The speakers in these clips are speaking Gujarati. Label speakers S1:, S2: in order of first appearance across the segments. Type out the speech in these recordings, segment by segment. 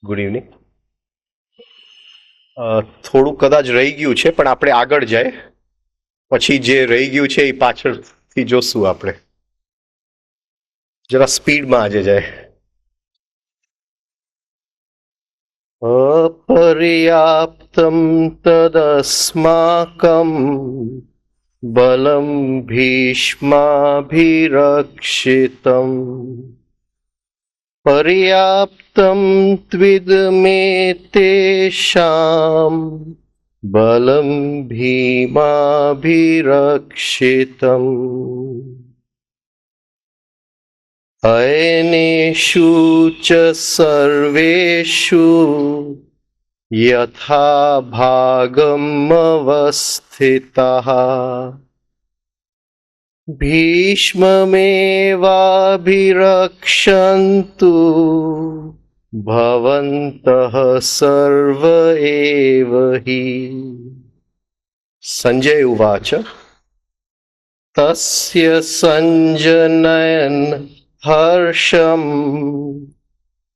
S1: Good evening. થોડું કદાચ રહી ગયું છે પણ આપણે આગળ જાય પછી જે રહી ગયું છે એ પાછળથી જોશું. આપણે જરા સ્પીડમાં આજે જાય. અપર્યાપ્તમ તદસ્માકમ બલમ ભીષ્માભિરક્ષિતમ પર્યાપ્તમ ત્વિદમેતેષાં બલમ ભીમાભિરક્ષિતમ અયનેષુ ચ સર્વેષુ યથા ભાગમ અવસ્થિતઃ ભીષ્મમેવાભિરક્ષन्तु ભવन्तઃ સર્વ એવ હિ. સંજય ઉવાચ તસ્ય સંજનયન હર્ષમ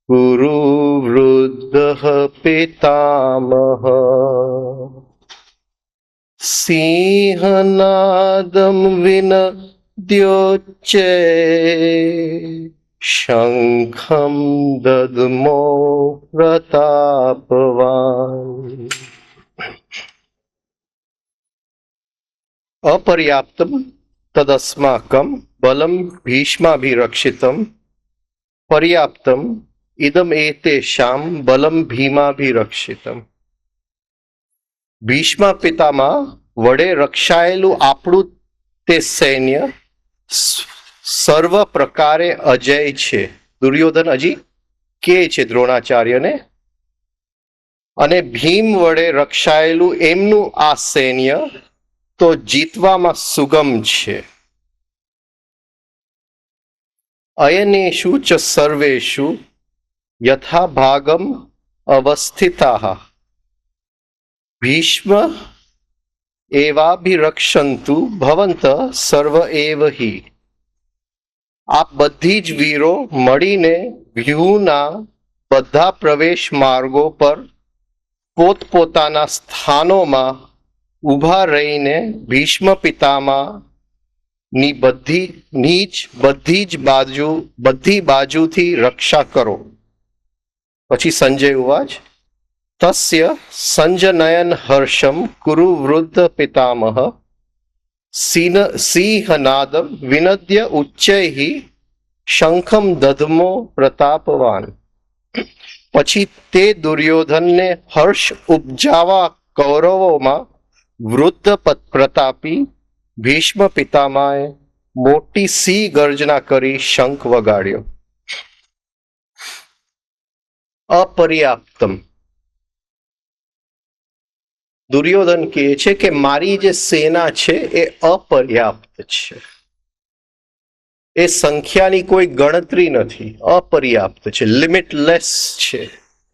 S1: કુરુ વૃદ્ધઃ પિતામહ સિંહનાદમ વિનદ્યોચ્ચે શંખમ દદ્મો પ્રતાપવાન. અપર્યાપ્તમ તદસ્માકમ બલમ ભીષ્માભિરક્ષિતમ પર્યાપ્તમ ઇદમ એતેષાં બલમ ભીમાભિરક્ષિતમ. ભીષ્મ પિતામાં વડે રક્ષાયેલું આપણું તે સૈન્ય સર્વ પ્રકારે અજય છે. દુર્યોધન હજી કે છે દ્રોણાચાર્યને, અને ભીમ વડે રક્ષાયેલું એમનું આ સૈન્ય તો જીતવામાં સુગમ છે. અયનેષુ ચ સર્વેષુ યથા ભાગમ અવસ્થિતાઃ ભીષ્મ એવાભિરક્ષन्तु ભવन्तઃ સર્વ એવ હિ. આ બધી જ વીરો મળીને વ્યૂહના બધા પ્રવેશ માર્ગો પર પોતપોતાના સ્થાનોમાં ઊભા રહીને ભીષ્મ પિતામહ ની બધી બાજુથી રક્ષા કરો. પછી સંજય ઉવાચ તસ્ય સંજનયન હર્ષમ કુરુ વૃદ્ધ પિતામહ સિંહનાદમ વિનદ્ય ઉચ્ચૈઃ શંખમ દધમો પ્રતાપવાન. પછી તે દુર્યોધનને હર્ષ ઉપજાવા કૌરવોમાં વૃદ્ધ પ્રતાપી ભીષ્મ પિતામહે મોટી સિંહ ગર્જના કરી શંખ વગાડ્યો. અપર્યાપ્તમ. દુર્યોધન કહે છે કે મારી જે સેના છે એ અપર્યાપ્ત છે, એ સંખ્યાની કોઈ ગણતરી નથી, અપર્યાપ્ત છે, લિમિટલેસ છે,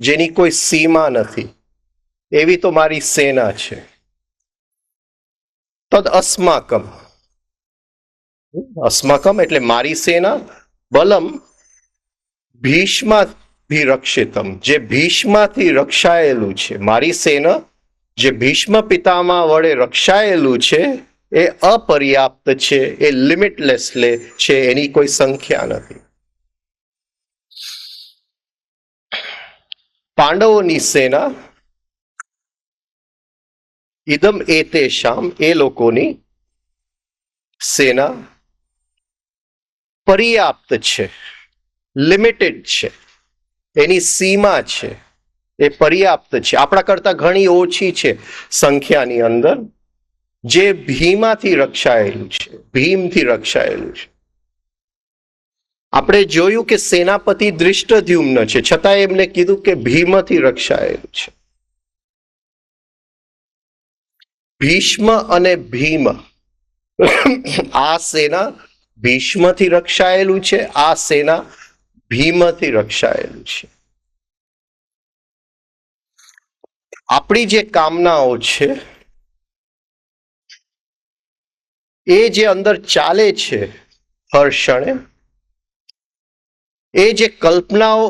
S1: જેની કોઈ સીમા નથી, એવી તો મારી સેના છે. તદ અસ્માકમ, અસ્માકમ એટલે મારી સેના, બલમ ભીષ્માભિરક્ષિતમ જે ભીષ્માથી રક્ષાયેલું છે. મારી સેના જે ભીષ્મ પિતામહ વડે રક્ષાયેલું છે એ અપર્યાપ્ત છે, એ લિમિટલેસ છે, એની કોઈ સંખ્યા નથી. પાંડવોની સેના ઇદમ એતેષામ એ લોકોની સેના પર્યાપ્ત છે, લિમિટેડ છે, એની સીમા છે, એ પર્યાપ્ત છે, આપણા કરતા ઘણી ઓછી છે સંખ્યાની અંદર, જે ભીમાથી રક્ષાયેલું છે, ભીમથી રક્ષાયેલું છે. આપણે જોયું કે સેનાપતિ ધૃષ્ટદ્યુમ્ન છે, છતાં એમને કીધું કે ભીમથી રક્ષાયેલું છે. ભીષ્મ અને ભીમ, આ સેના ભીષ્મથી રક્ષાયેલું છે, આ સેના ભીમથી રક્ષાયેલું છે. આપણી જે કામનાઓ છે એ જે અંદર ચાલે છે હર ક્ષણે, એ જે કલ્પનાઓ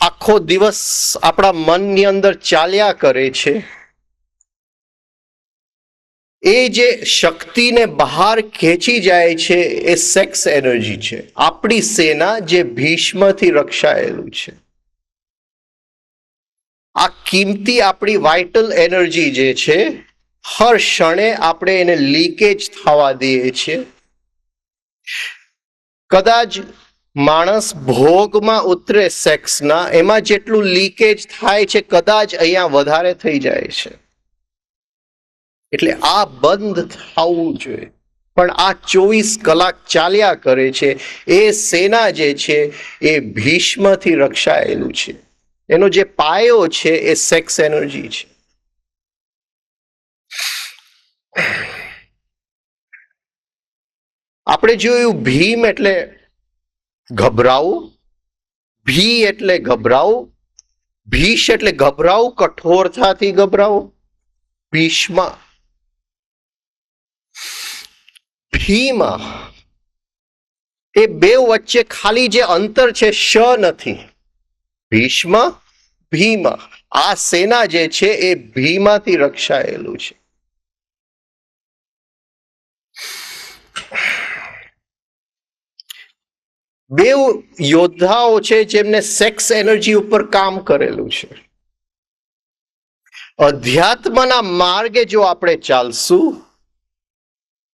S1: આખો દિવસ આપણા મનની અંદર ચાલ્યા કરે છે, એ જે શક્તિને બહાર ખેંચી જાય છે એ સેક્સ એનર્જી છે. આપણી સેના જે ભીષ્મથી રક્ષાયેલું છે. આ કિંમતી આપણી વાઇટલ એનર્જી જે છે, હર ક્ષણે આપણે એને લીકેજ થવા દઈએ છીએ. કદાચ માણસ ભોગમાં ઉતરે સેક્સના, એમાં જેટલું લીકેજ થાય છે કદાચ અહીંયા વધારે થઈ જાય છે. એટલે આ બંધ થવું જોઈએ. પણ આ 24 કલાક ચાલ્યા કરે છે. એ સેના જે છે એ ભીષ્મથી રક્ષાયેલું છે. એનો જે પાયો છે એ સેક્સ એનર્જી છે. આપણે જોયું ભીમ એટલે ગભરાવું, ભી એટલે ગભરાવું, ભીષ એટલે ગભરાવું, કઠોરતાથી ગભરાવું, ભીષ્મ ભીમ એ બે વચ્ચે ખાલી જે અંતર છે શ નથી. ભીષ્મ ભીમ, આ સેના જે છે એ ભીમાથી રક્ષાયેલું છે. બે યોદ્ધાઓ છે જેમને સેક્સ એનર્જી ઉપર કામ કરેલું છે. અધ્યાત્મના માર્ગે જો આપણે ચાલશું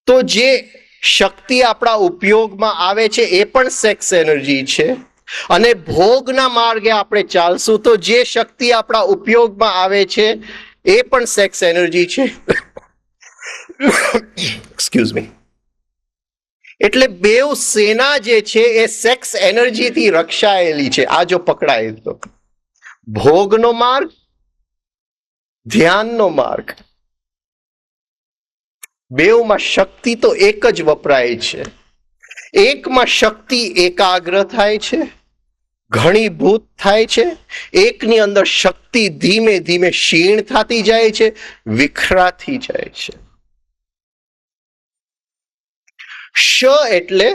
S1: તો જે શક્તિ આપણા ઉપયોગમાં આવે છે એ પણ સેક્સ એનર્જી છે, અને ભોગના માર્ગે આપણે ચાલશું તો જે શક્તિ આપણા ઉપયોગમાં આવે છે એ પણ સેક્સ એનર્જી છે. Excuse me. એટલે બેઉ સેના જે છે એ સેક્સ એનર્જીથી રક્ષાયેલી છે. આ જો પકડાય તો ભોગનો માર્ગ, ધ્યાનનો માર્ગ, બેઉમાં શક્તિ તો એક જ વપરાય છે. એકમાં શક્તિ એકાગ્ર થાય છે, ઘણીભૂત થાય છે. એકની અંદર શક્તિ ધીમે ધીમે ક્ષીણ થતી જાય છે, વિખરાતી જાય છે. શ એટલે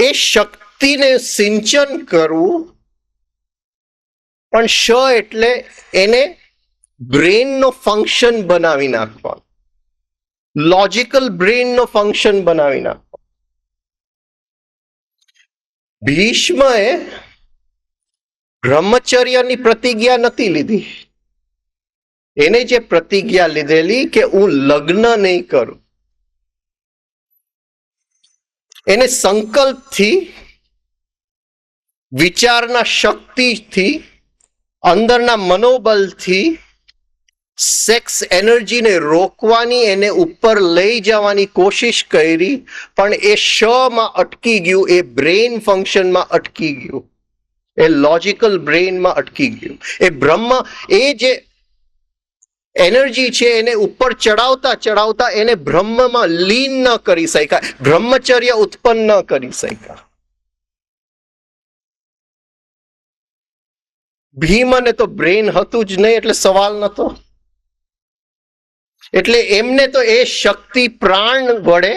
S1: એ શક્તિને સિંચન કરવું, પણ શ એટલે એને બ્રેનનો ફંક્શન બનાવી નાખવાનું, લોજિકલ બ્રેનનો ફંક્શન બનાવી નાખવાનું. ભીષ્મએ બ્રહ્મચર્યની પ્રતિજ્ઞા નથી લીધી. એને જે પ્રતિજ્ઞા લીધેલી કે હું લગ્ન નહીં કરું, એને સંકલ્પથી, વિચારના શક્તિથી, અંદરના મનોબલથી સેક્સ એનર્જીને રોકવાની, એને ઉપર લઈ જવાની કોશિશ કરી, પણ એ શમાં અટકી ગયું, એ બ્રેન ફંક્શનમાં અટકી ગયું, એ લોજિકલ બ્રેનમાં અટકી ગયું. એ બ્રહ્મ, એ જે એનર્જી છે એને ઉપર ચડાવતા ચડાવતા એને બ્રહ્મમાં લીન ન કરી શક્યા, બ્રહ્મચર્ય ઉત્પન્ન ન કરી શક્યા. ભીમને તો બ્રેન હતું જ નહીં એટલે સવાલ નતો. એટલે એમને તો એ શક્તિ પ્રાણ વડે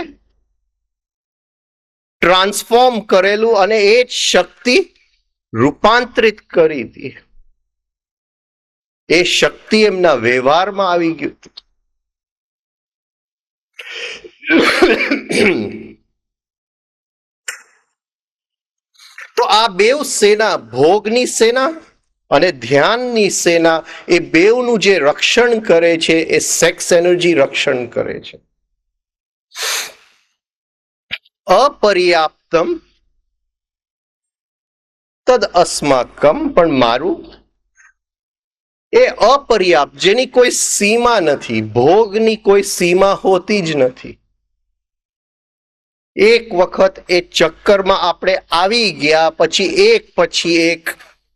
S1: ટ્રાન્સફોર્મ કરેલું અને એ જ શક્તિ રૂપાંતરિત કરી હતી. એ શક્તિ એમના વ્યવહારમાં આવી ગયું. તો આ બેવ સેના, ભોગની સેના અને ધ્યાનની સેના, એ બેવનું જે રક્ષણ કરે છે એ સેક્સ એનર્જી રક્ષણ કરે છે. અપર્યાપ્તમ તદ અસ્માકમ, પણ મારું એ અપર્યાપ્ત, જેની કોઈ સીમા નથી, ભોગની કોઈ સીમા હોતી જ નથી. એક વખત એ ચક્કરમાં આપણે આવી ગયા પછી એક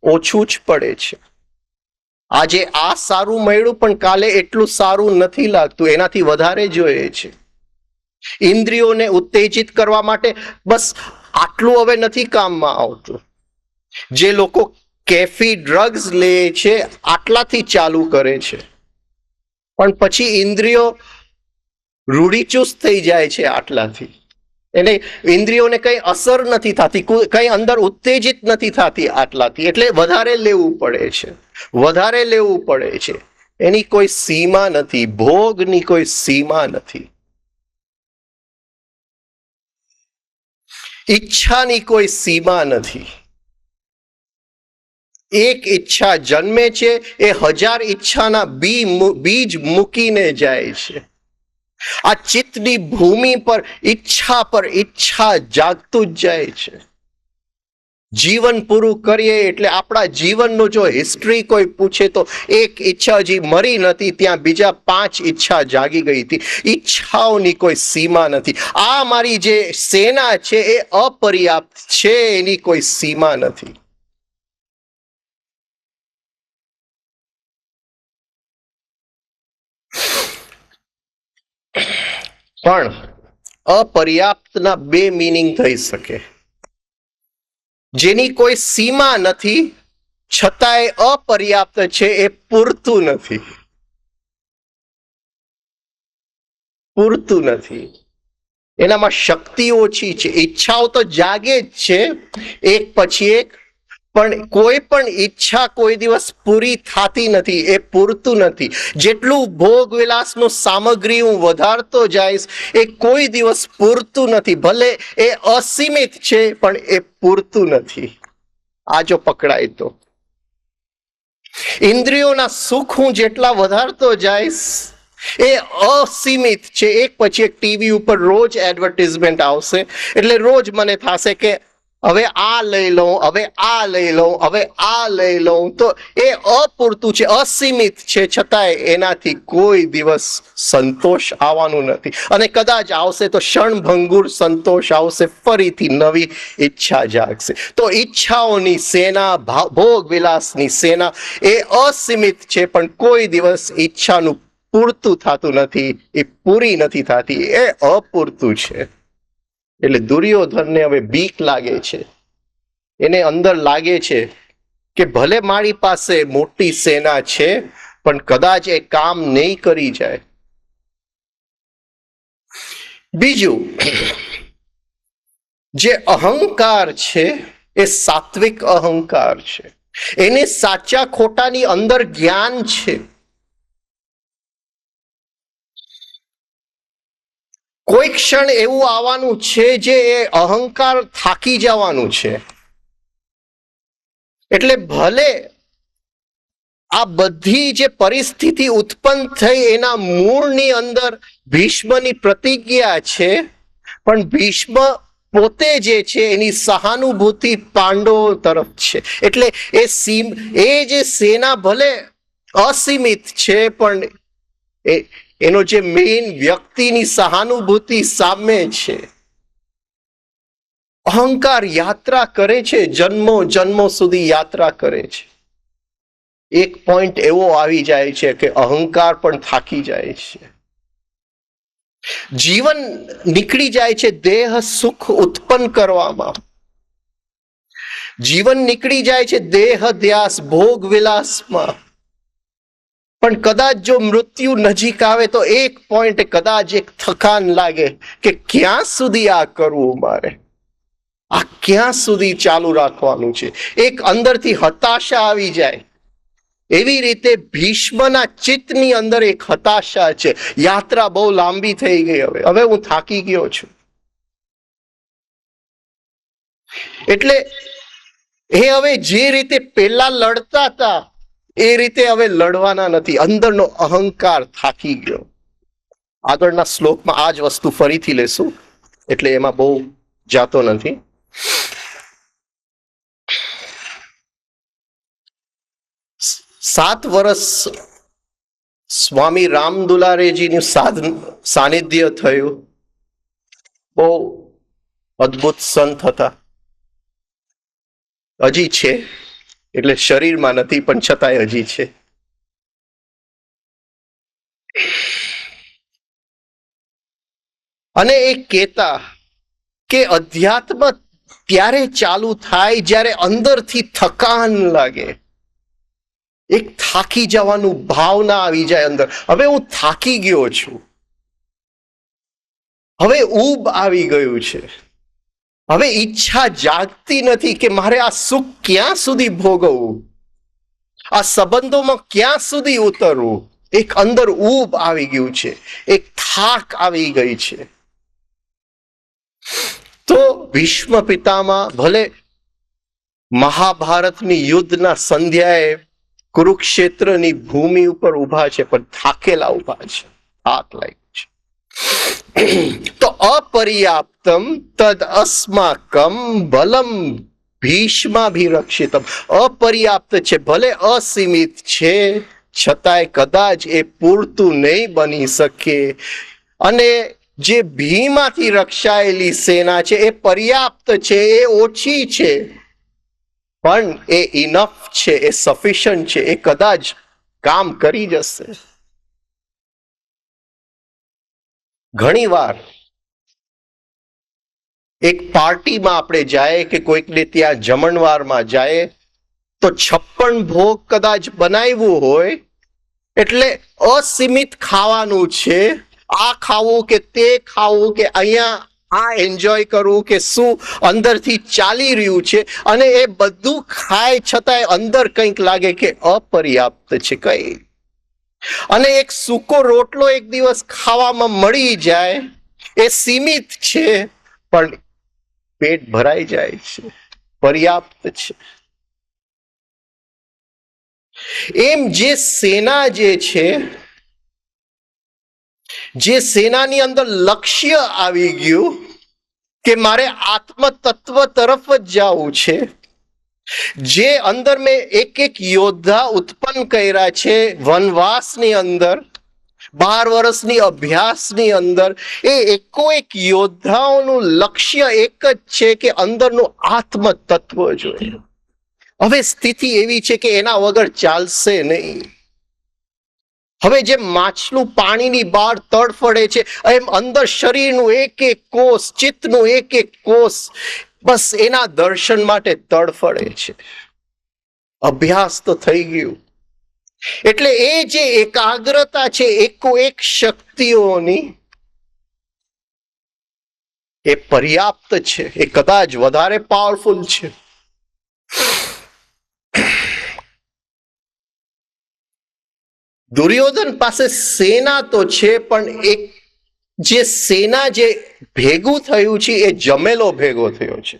S1: ઓછું જ પડે છે. આજે આ સારું મળ્યું પણ કાલે એટલું સારું નથી લાગતું, એનાથી વધારે જોઈએ છે. ઇન્દ્રિયોને ઉત્તેજિત કરવા માટે બસ આટલું હવે નથી કામમાં આવતું. જે લોકો કેફી ડ્રગ્સ લે છે આટલાથી ચાલુ કરે છે, પણ પછી ઇન્દ્રિયો રૂઢિચુસ્ત થઈ જાય છે આટલાથી. એને ઇન્દ્રિયોને કઈ અસર નથી થતી, કઈ અંદર ઉત્તેજિત નથી થતી આટલાથી, એટલે વધારે લેવું પડે છે, વધારે લેવું પડે છે. એની કોઈ સીમા નથી, ભોગની કોઈ સીમા નથી, ઈચ્છાની કોઈ સીમા નથી. એક ઈચ્છા જન્મે છે, એ 1000 ઈચ્છાના બીજ મૂકીને જાય છે. આ ચિત્તની ભૂમિ પર ઈચ્છા જાગતું જ જાય છે. જીવન પૂરું કરીએ એટલે આપણા જીવનનો જો હિસ્ટ્રી કોઈ પૂછે તો એક ઈચ્છા હજી મરી નથી, ત્યાં બીજા 5 ઈચ્છા જાગી ગઈ હતી. ઈચ્છાઓની કોઈ સીમા નથી. આ મારી જે સેના છે એ અપર્યાપ્ત છે, એની કોઈ સીમા નથી. પણ અપર્યાપ્તના 2 મીનિંગ થઈ શકે. જેની કોઈ સીમા નથી છતાંય અપર્યાપ્ત છે, એ પૂરતું નથી, પૂરતું નથી. એનામાં શક્તિ ઓછી છે. ઈચ્છાઓ તો જાગે જ છે એક પછી એક, પણ કોઈ પણ ઈચ્છા કોઈ દિવસ પૂરી થતી નથી, એ પૂરતું નથી. જેટલું ભોગ વિલાસનું સામગ્રી હું વધારતો જઈશ એ કોઈ દિવસ પૂરતું નથી. ભલે એ અસીમિત છે પણ એ પૂરતું નથી. આ જો પકડાય તો ઇન્દ્રિયોના સુખ હું જેટલા વધારતો જઈશ એ અસીમિત છે. એક પછી એક ટીવી ઉપર રોજ એડવર્ટિઝમેન્ટ આવશે, એટલે રોજ મને થશે કે હવે આ લઈ લઉં, હવે આ લઈ લઉં, હવે આ લઈ લઉં. તો એ અપૂરતું છે, અસીમિત છે, છતાંય એનાથી કોઈ દિવસ સંતોષ આવવાનું નથી. અને કદાચ આવશે તો ક્ષણભંગુર સંતોષ આવશે, ફરીથી નવી ઈચ્છા જાગશે. તો ઈચ્છાઓની સેના, ભોગ વિલાસની સેના એ અસીમિત છે, પણ કોઈ દિવસ ઈચ્છાનું પૂરતું થતું નથી, એ પૂરી નથી થતી, એ અપૂરતું છે. એટલે દુર્યોધનને હવે બીક લાગે છે. એને અંદર લાગે છે કે ભલે મારી પાસે મોટી સેના છે પણ કદાચ એ કામ નહીં કરી જાય. બીજું, જે અહંકાર છે એ સાત્વિક અહંકાર છે. એને સાચા ખોટાની અંદર જ્ઞાન છે. કોઈ ક્ષણ એવું આવવાનું છે જે એ અહંકાર થાકી જવાનું છે. એટલે ભલે આ બધી જે પરિસ્થિતિ ઉત્પન્ન થઈ એના મૂળની અંદર ભીષ્મની પ્રતિજ્ઞા છે, પણ ભીષ્મ પોતે જે છે એની સહાનુભૂતિ પાંડવો તરફ છે. એટલે એ જે સેના ભલે અસીમિત છે પણ એનો જે મેઇન વ્યક્તિની સહાનુભૂતિ સામે છે. અહંકાર યાત્રા કરે છે, જન્મો જન્મો સુધી યાત્રા કરે છે. એક પોઈન્ટ એવો આવી જાય છે કે અહંકાર પણ થાકી જાય છે. જીવન નીકળી જાય છે દેહ સુખ ઉત્પન્ન કરવામાં. જીવન નીકળી જાય છે દેહ ધ્યાસ, ભોગ વિલાસમાં. પણ કદાચ જો મૃત્યુ નજીક આવે તો એક પોઈન્ટ કદાચ એક થકાન લાગે કે ક્યાં સુધી આ કરવું મારે, આ ક્યાં સુધી ચાલુ રાખવાનું છે. એક અંદરથી હતાશા આવી જાય. એવી રીતે ભીષ્મના ચિત્તની અંદર એક હતાશા છે. યાત્રા બહુ લાંબી થઈ ગઈ, હવે હું થાકી ગયો છું. એટલે એ હવે જે રીતે પેલા લડતા હતા એ રીતે હવે લડવાના નથી. અંદરનો અહંકાર થાકી ગયો. આગળના શ્લોકમાં આ જ વસ્તુ ફરીથી લેશું, એટલે એમાં બહુ જાતો નથી. સાત વર્ષ સ્વામી રામ દુલારેજીનું સાનિધ્ય થયું. બહુ અદ્ભુત સંત હતા. હજી છે, એટલે શરીરમાં નથી પણ છતાંય હજી છે. અને એ કહેતા કે અધ્યાત્મ ત્યારે ચાલુ થાય જ્યારે અંદરથી થકાન લાગે, એક થાકી જવાનું ભાવના આવી જાય અંદર. હવે હું થાકી ગયો છું. હવે ઊબ આવી ગયું છે. હવે ઈચ્છા જાગતી નથી કે મારે આ સુખ ક્યાં સુધી ભોગવવું, આ સંબંધોમાં ક્યાં સુધી ઉતરવું. એક અંદર ઊબ આવી ગયું છે, એક થાક આવી ગઈ છે. તો ભીષ્મ પિતામહ ભલે મહાભારતની યુદ્ધના સંધ્યાએ કુરુક્ષેત્રની ભૂમિ ઉપર ઉભા છે, પણ થાકેલા ઉભા છે, થાક લાગ્યું છે. તો અપર્યાપ્તમ તદ અસ્માકમ બલમ ભીષ્માભિરક્ષિતમ. અપર્યાપ્ત છે, ભલે અસીમિત છે, છતાંય કદાચ એ પૂરતું નહીં બની શકે. અને જે ભીમાંથી રક્ષાયેલી સેના છે એ પર્યાપ્ત છે, એ ઓછી છે, પણ એ ઇનફ છે, એ સફિશન્ટ છે, એ કદાચ કામ કરી જશે. ઘણી વાર એક પાર્ટીમાં આપણે જાય કે કોઈકને ત્યાં જમણવારમાં જાય તો 56 ભોગ કદાચ બનાવ્યું હોય એટલે અસીમિત ખાવાનું છે. આ ખાવું કે તે ખાવું કે અહીંયા આ એન્જોય કરવું કે શું અંદરથી ચાલી રહ્યું છે, અને એ બધું ખાય છતાંય અંદર કંઈક લાગે કે અપર્યાપ્ત છે કઈ. અને એક સૂકો રોટલો એક દિવસ ખાવામાં મળી જાય, એ સીમિત છે પણ પેટ ભરાઈ જાય છે, પર્યાપ્ત છે. એમ જે સેના છે, જે સેનાની અંદર લક્ષ્ય આવી ગયું કે મારે આત્મ તત્વ તરફ જ જવું છે, જે અંદર મેં એક એક યોદ્ધા ઉત્પન્ન કર્યા છે વનવાસની અંદર, 12 વર્ષની અભ્યાસની અંદર, એ એકો એક યોદ્ધાઓનું લક્ષ્ય એક જ છે કે અંદરનું આત્મ તત્વ જોઈએ. હવે સ્થિતિ એવી છે કે એના વગર ચાલશે નહીં. હવે જેમ માછલું પાણીની બહાર તડફડે છે, એમ અંદર શરીરનું એક એક કોષ, ચિત્તનું એક એક કોષ બસ એના દર્શન માટે તડફડે છે. અભ્યાસ તો થઈ ગયું, એટલે એ જે એકાગ્રતા છે એકો એક શક્તિઓની, એ પર્યાપ્ત છે, એ કદાચ વધારે પાવરફુલ છે. દુર્યોધન પાસે સેના તો છે, પણ એક જે સેના જે ભેગું થયું છે એ જમેલો ભેગો થયો છે.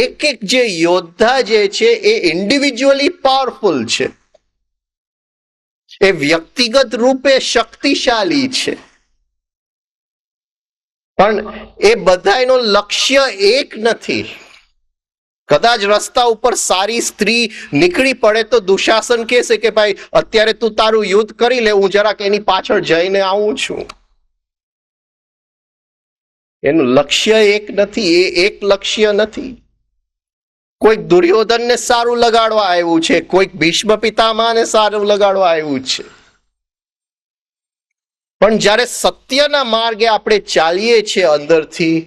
S1: એક એક જે યોદ્ધા જે છે એ ઇન્ડિવિજ્યુઅલી પાવરફુલ છે, એ વ્યક્તિગત રૂપે શક્તિશાળી છે, પણ એ બધાનું લક્ષ્ય એક નથી. કદાચ રસ્તા ઉપર સારી સ્ત્રી નીકળી પડે તો દુશાસન કહેશે કે ભાઈ અત્યારે તું તારું યુદ્ધ કરી લે, હું જરાક એની પાછળ જઈને આવું છું. એનું લક્ષ્ય એક નથી, એ એક લક્ષ્ય નથી. કોઈક દુર્યોધનને સારું લગાડવા આવ્યું છે, કોઈક ભીષ્મ પિતામહને સારું લગાડવા આવ્યું છે. પણ જ્યારે સત્યના માર્ગે આપણે ચાલીએ છીએ અંદરથી,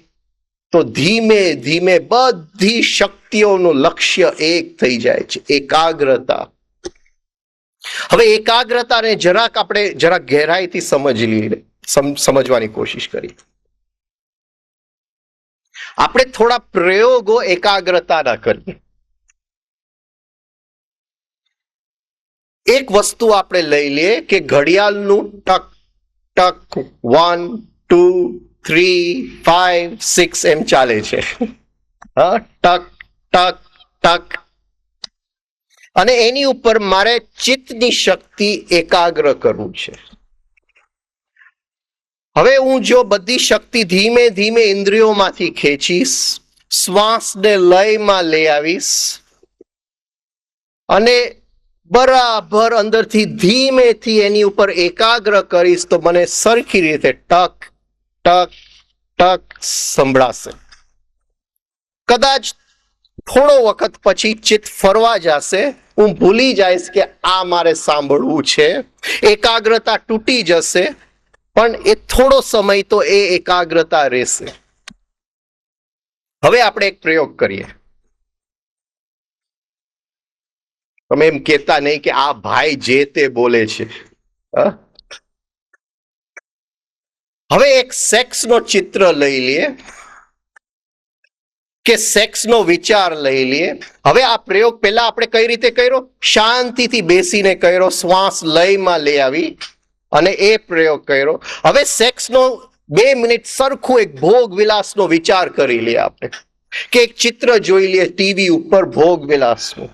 S1: તો ધીમે ધીમે બધી શક્તિઓનું લક્ષ્ય એક થઈ જાય છે, એકાગ્રતા. હવે એકાગ્રતાને આપણે જરાક ગહેરાઈથી સમજવાની કોશિશ કરી. આપણે થોડા પ્રયોગો એકાગ્રતાના કરીએ. એક વસ્તુ આપણે લઈ લઈએ કે ઘડિયાળનું ટક ટક 1 2 3 5 6 એમ ચાલે છે. ટક ટક ટક. અને એની ઉપર મારે ચિત્તની શક્તિ એકાગ્ર કરવું છે. હવે હું જો બધી શક્તિ ધીમે ધીમે ઇન્દ્રિયોમાંથી ખેંચીશ, શ્વાસને લયમાં લઈ આવીશ, અને બરાબર અંદરથી ધીમેથી એની ઉપર એકાગ્ર કરીશ, તો મને સરખી રીતે ટક ટક ટક સંભળાશે. કદાચ થોડો વખત પછી ચિત્ત ફરવા જશે, હું ભૂલી જઈશ કે આ મારે સાંભળવું છે, એકાગ્રતા તૂટી જશે, પણ એ થોડો સમય તો એ એકાગ્રતા રહેશે. હવે આપણે એક પ્રયોગ કરીએ. તમે એમ કહેતા નહીં કે આ ભાઈ જે તે બોલે છે. હવે એક સેક્સનો ચિત્ર લઈ લઈએ કે સેક્સનો વિચાર લઈ લઈએ. હવે આ પ્રયોગ પહેલા આપણે કઈ રીતે કર્યો? શાંતિથી બેસીને કર્યો, શ્વાસ લયમાં લઈ આવી અને એ પ્રયોગ કર્યો. હવે સેક્સનો 2 મિનિટ સરખું એક ભોગ વિલાસનો વિચાર કરી લઈએ આપણે, કે એક ચિત્ર જોઈ લઈએ ટીવી ઉપર ભોગ વિલાસનું,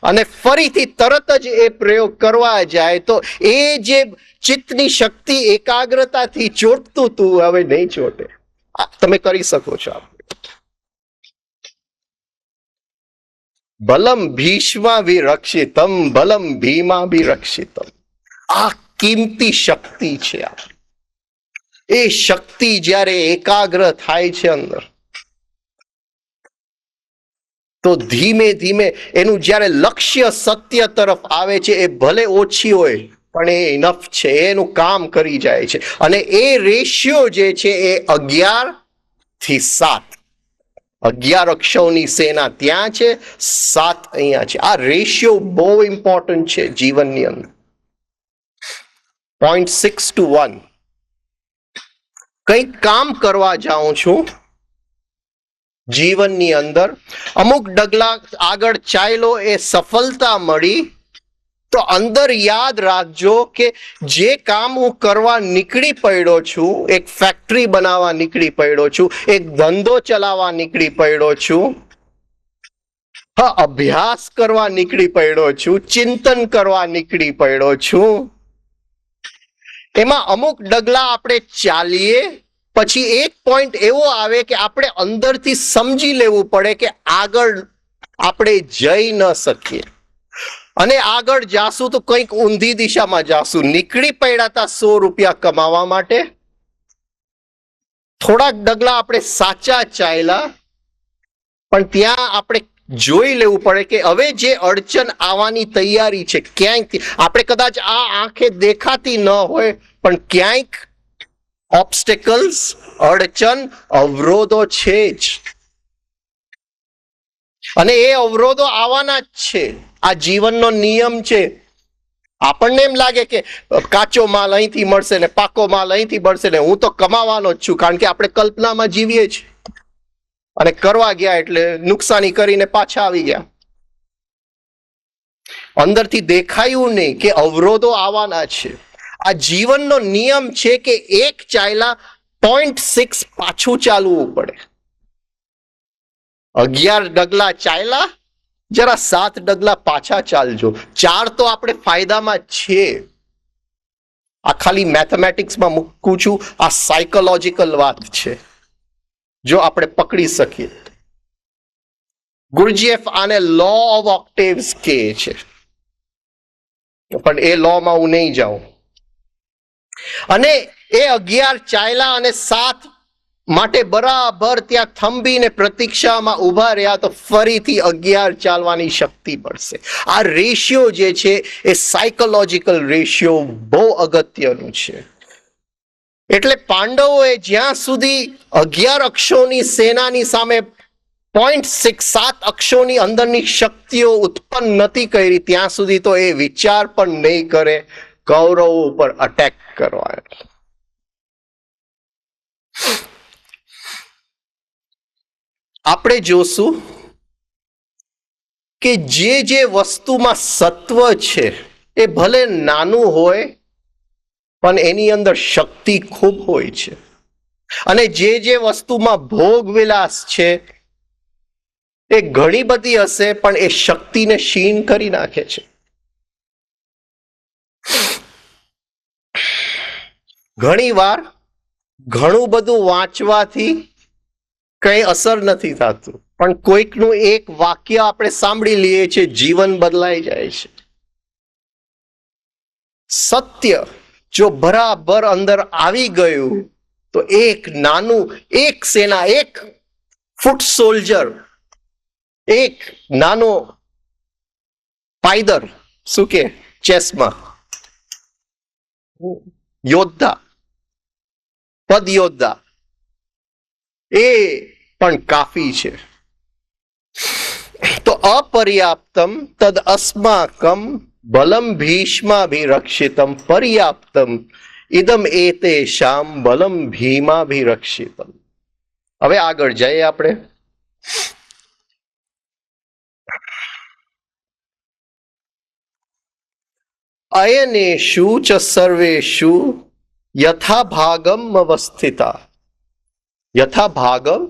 S1: અને ફરીથી તરત જ એ પ્રયોગ કરવા જાય તો એ જે ચિત્તની શક્તિ એકાગ્રતાથી ચોટતું તું હવે નહીં ચોટે. તમે કરી શકો છો. બલમ ભીષ્મા વિરક્ષિતમ બલમ ભીમા વિરક્ષિતમ. આ કિંમતી શક્તિ છે. એ શક્તિ જ્યારે એકાગ્ર થાય છે અંદર, તો ધીમે ધીમે એનું જ્યારે લક્ષ્ય સત્ય તરફ આવે છે, એ ભલે ઓછી હોય પણ એ ઇનફ છે, એનું કામ કરી જાય છે. અને એ રેશિયો જે છે એ 11:7. 11 અક્ષોની સેના ત્યાં છે, 7 અહીંયા છે. આ રેશિયો બહુ ઇમ્પોર્ટન્ટ છે જીવનની અંદર. 0.6:1. કંઈક કામ કરવા જાઉં છું જીવનની અંદર, અમુક ડગલા આગળ ચાલ્યો, એ સફળતા મળી, તો અંદર યાદ રાખજો કે જે કામ હું કરવા નીકળી પડ્યો છું, એક ફેક્ટરી બનાવવા નીકળી પડ્યો છું, એક ધંધો ચલાવવા નીકળી પડ્યો છું, અભ્યાસ કરવા નીકળી પડ્યો છું, ચિંતન કરવા નીકળી પડ્યો છું, એમાં અમુક ડગલા આપણે ચાલીએ, પછી એક પોઈન્ટ એવો આવે કે આપણે અંદરથી સમજી લેવું પડે કે આગળ આપણે જઈ ન શકીએ, અને આગળ જાશું તો કંઈક ઊંધી દિશામાં જાશું. નીકળી પડ્યા હતા 100 રૂપિયા કમાવા માટે, થોડાક ડગલા આપણે સાચા ચાલ્યા, પણ ત્યાં આપણે જોઈ લેવું પડે કે હવે જે અડચણ આવવાની તૈયારી છે, ક્યાંક આપણે કદાચ આ આંખે દેખાતી ન હોય પણ ક્યાંક ઓબ્સ્ટેકલ્સ, અડચણ, અવરોધો છે જ, અને એ અવરોધો આવવાના જ છે. આ જીવનનો નિયમ છે. આપણને એમ લાગે કે કાચો માલ અહીંથી મળશે ને પાકો માલ અહીંથી મળશે ને હું તો કમાવાનો જ છું, કારણ કે આપણે કલ્પનામાં જીવીએ છીએ, અને કરવા ગયા એટલે નુકસાની કરીને પાછા આવી ગયા. અંદરથી દેખાયું નહીં કે અવરોધો આવવાના છે. આ જીવનનો નિયમ છે કે એક ચાલ્યા 0.6 પાછું ચાલવું પડે. 11 ડગલા ચાલ્યા, જરા 7 ડગલા પાછા ચાલજો. 4 તો આપણે ફાયદામાં છીએ. આ ખાલી મેથેમેટિક્સમાં મૂકું છું, આ સાયકોલોજીકલ વાત છે, જો આપણે પકડી શકીએ. ગુરુજીએફ આને લો ઓફ ઓક્ટેવ્સ કહે છે, પણ એ લોમાં હું નહીં જાઉં. અને એ 11 ચાલ્યા અને 7 માટે બરાબર ત્યાં થંભીને પ્રતીક્ષામાં ઉભા રહ્યા, તો ફરીથી 11 ચાલવાની શક્તિ મળશે. આ રેશિયો જે છે એ સાયકોલોજીકલ રેશિયો બહુ અગત્યનું છે. એટલે પાંડવોએ જ્યાં સુધી 11 અક્ષોની સેનાની સામે 0.6 7 અક્ષોની અંદરની શક્તિઓ ઉત્પન્ન નથી કરી, ત્યાં સુધી તો એ વિચાર પણ નહીં કરે કૌરવો ઉપર અટેક કરવા. આપણે જોશું કે જે વસ્તુમાં સત્વ છે એ ભલે નાનું હોય પણ એની અંદર શક્તિ ખૂબ હોય છે, અને જે વસ્તુમાં ભોગ વિલાસ છે એ ઘણી બધી હશે પણ એ શક્તિને ક્ષીણ કરી નાખે છે. ઘણી વાર ઘણું બધું વાંચવાથી કઈ અસર નથી થતું, પણ કોઈકનું એક વાક્ય આપણે સાંભળી લઈએ છીએ, જીવન બદલાઈ જાય છે. સત્ય જો બરાબર અંદર આવી ગયું તો એક નાનું, એક સેના, એક ફૂટ સોલ્જર, એક નાનો પાયદર, શું કે ચેસમાં યોદ્ધા, પદ યોદ્ધા, એ પણ કાફી છે. તો અપર્યાપ્તમ તદ અસ્માકમ બલમ ભીષ્માભિરક્ષિતમ પર્યાપ્તમ ઇદમ એતેષામ બલમ ભીમાભિરક્ષિતમ. હવે આગળ જઈએ આપણે. અયનેષુ ચ સર્વેષુ યથા ભાગમ અવસ્થિતા. યથા ભાગમ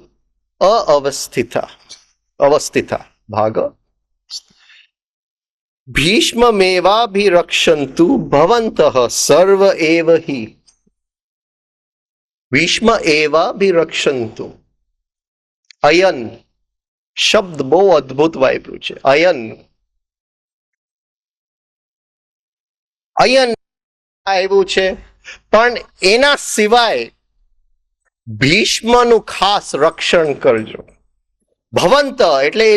S1: અવસ્થિતા ભાગ. ભીષ્મમેવાભિરક્ષन्तु ભવन्तઃ સર્વ એવ હિ. ભીષ્મ એવાભિરક્ષन्तु. અયન શબ્દ બહુ અદ્ભુત વાપર્યું છે. અયન અયન આવ્યું છે, પણ એના સિવાય ભીષ્મનું ખાસ રક્ષણ કરજો. ભવંત એટલે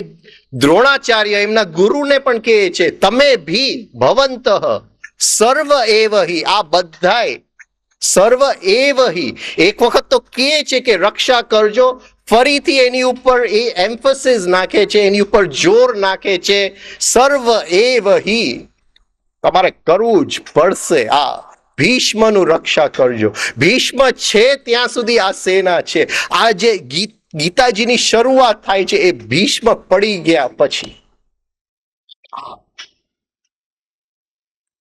S1: દ્રોણાચાર્ય એમના ગુરુને પણ કહે છે તમે ભી ભવંત સર્વ એવ હિ. આ બધાય સર્વ એવ હિ એક વખત તો કહે છે કે રક્ષા કરજો, ફરીથી એની ઉપર એ એમ્ફસિસ નાખે છે, એની ઉપર જોર નાખે છે. સર્વ એવ હિ તમારે કરવું જ પડશે. આ ભીષ્મનું રક્ષા કરજો. ભીષ્મ છે ત્યાં સુધી આ સેના છે. આ જે ગીતાજીની શરૂઆત થાય છે એ ભીષ્મ પડી ગયા પછી.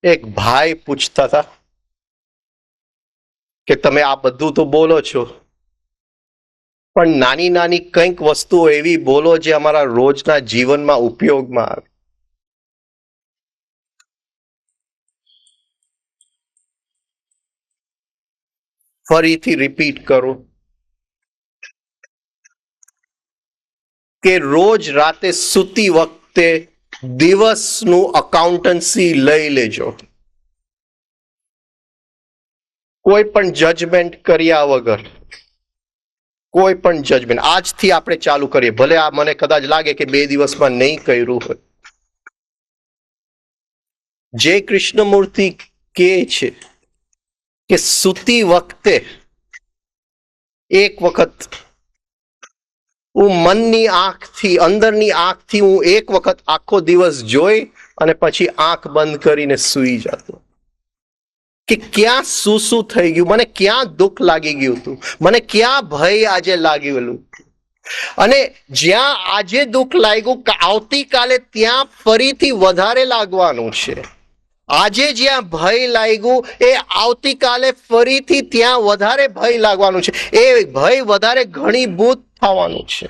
S1: એક ભાઈ પૂછતા હતા કે તમે આ બધું તો બોલો છો, પણ નાની નાની કંઈક વસ્તુઓ એવી બોલો જે અમારા રોજના જીવનમાં ઉપયોગમાં આવે. ફરીથી રિપીટ કરો કે રોજ રાતે સૂતી વખતે દિવસનું અકાઉન્ટન્સી લઈ લેજો, કોઈ પણ જજમેન્ટ કર્યા વગર. કોઈ પણ જજમેન્ટ આજથી આપણે ચાલુ કરીએ. ભલે આ મને કદાચ લાગે કે 2 દિવસમાં નહીં કર્યું હોય. જે કૃષ્ણમૂર્તિ કહે છે કે સૂતી વખતે એક વખત હું મનની આંખથી, અંદરની આંખથી હું એક વખત આખો દિવસ જોઈ અને પછી આંખ બંધ કરીને સૂઈ જતો કે ક્યાં શું થઈ ગયું, મને ક્યાં દુઃખ લાગી ગયું હતું, મને ક્યાં ભય આજે લાગેલું. અને જ્યાં આજે દુઃખ લાગ્યું આવતીકાલે ત્યાં ફરીથી વધારે લાગવાનું છે. આજે જ્યાં ભય લાગ્યું એ આવતીકાલે ફરીથી ત્યાં વધારે ભય લાગવાનું છે. એ ભય વધારે ઘણીભૂત થવાનું છે.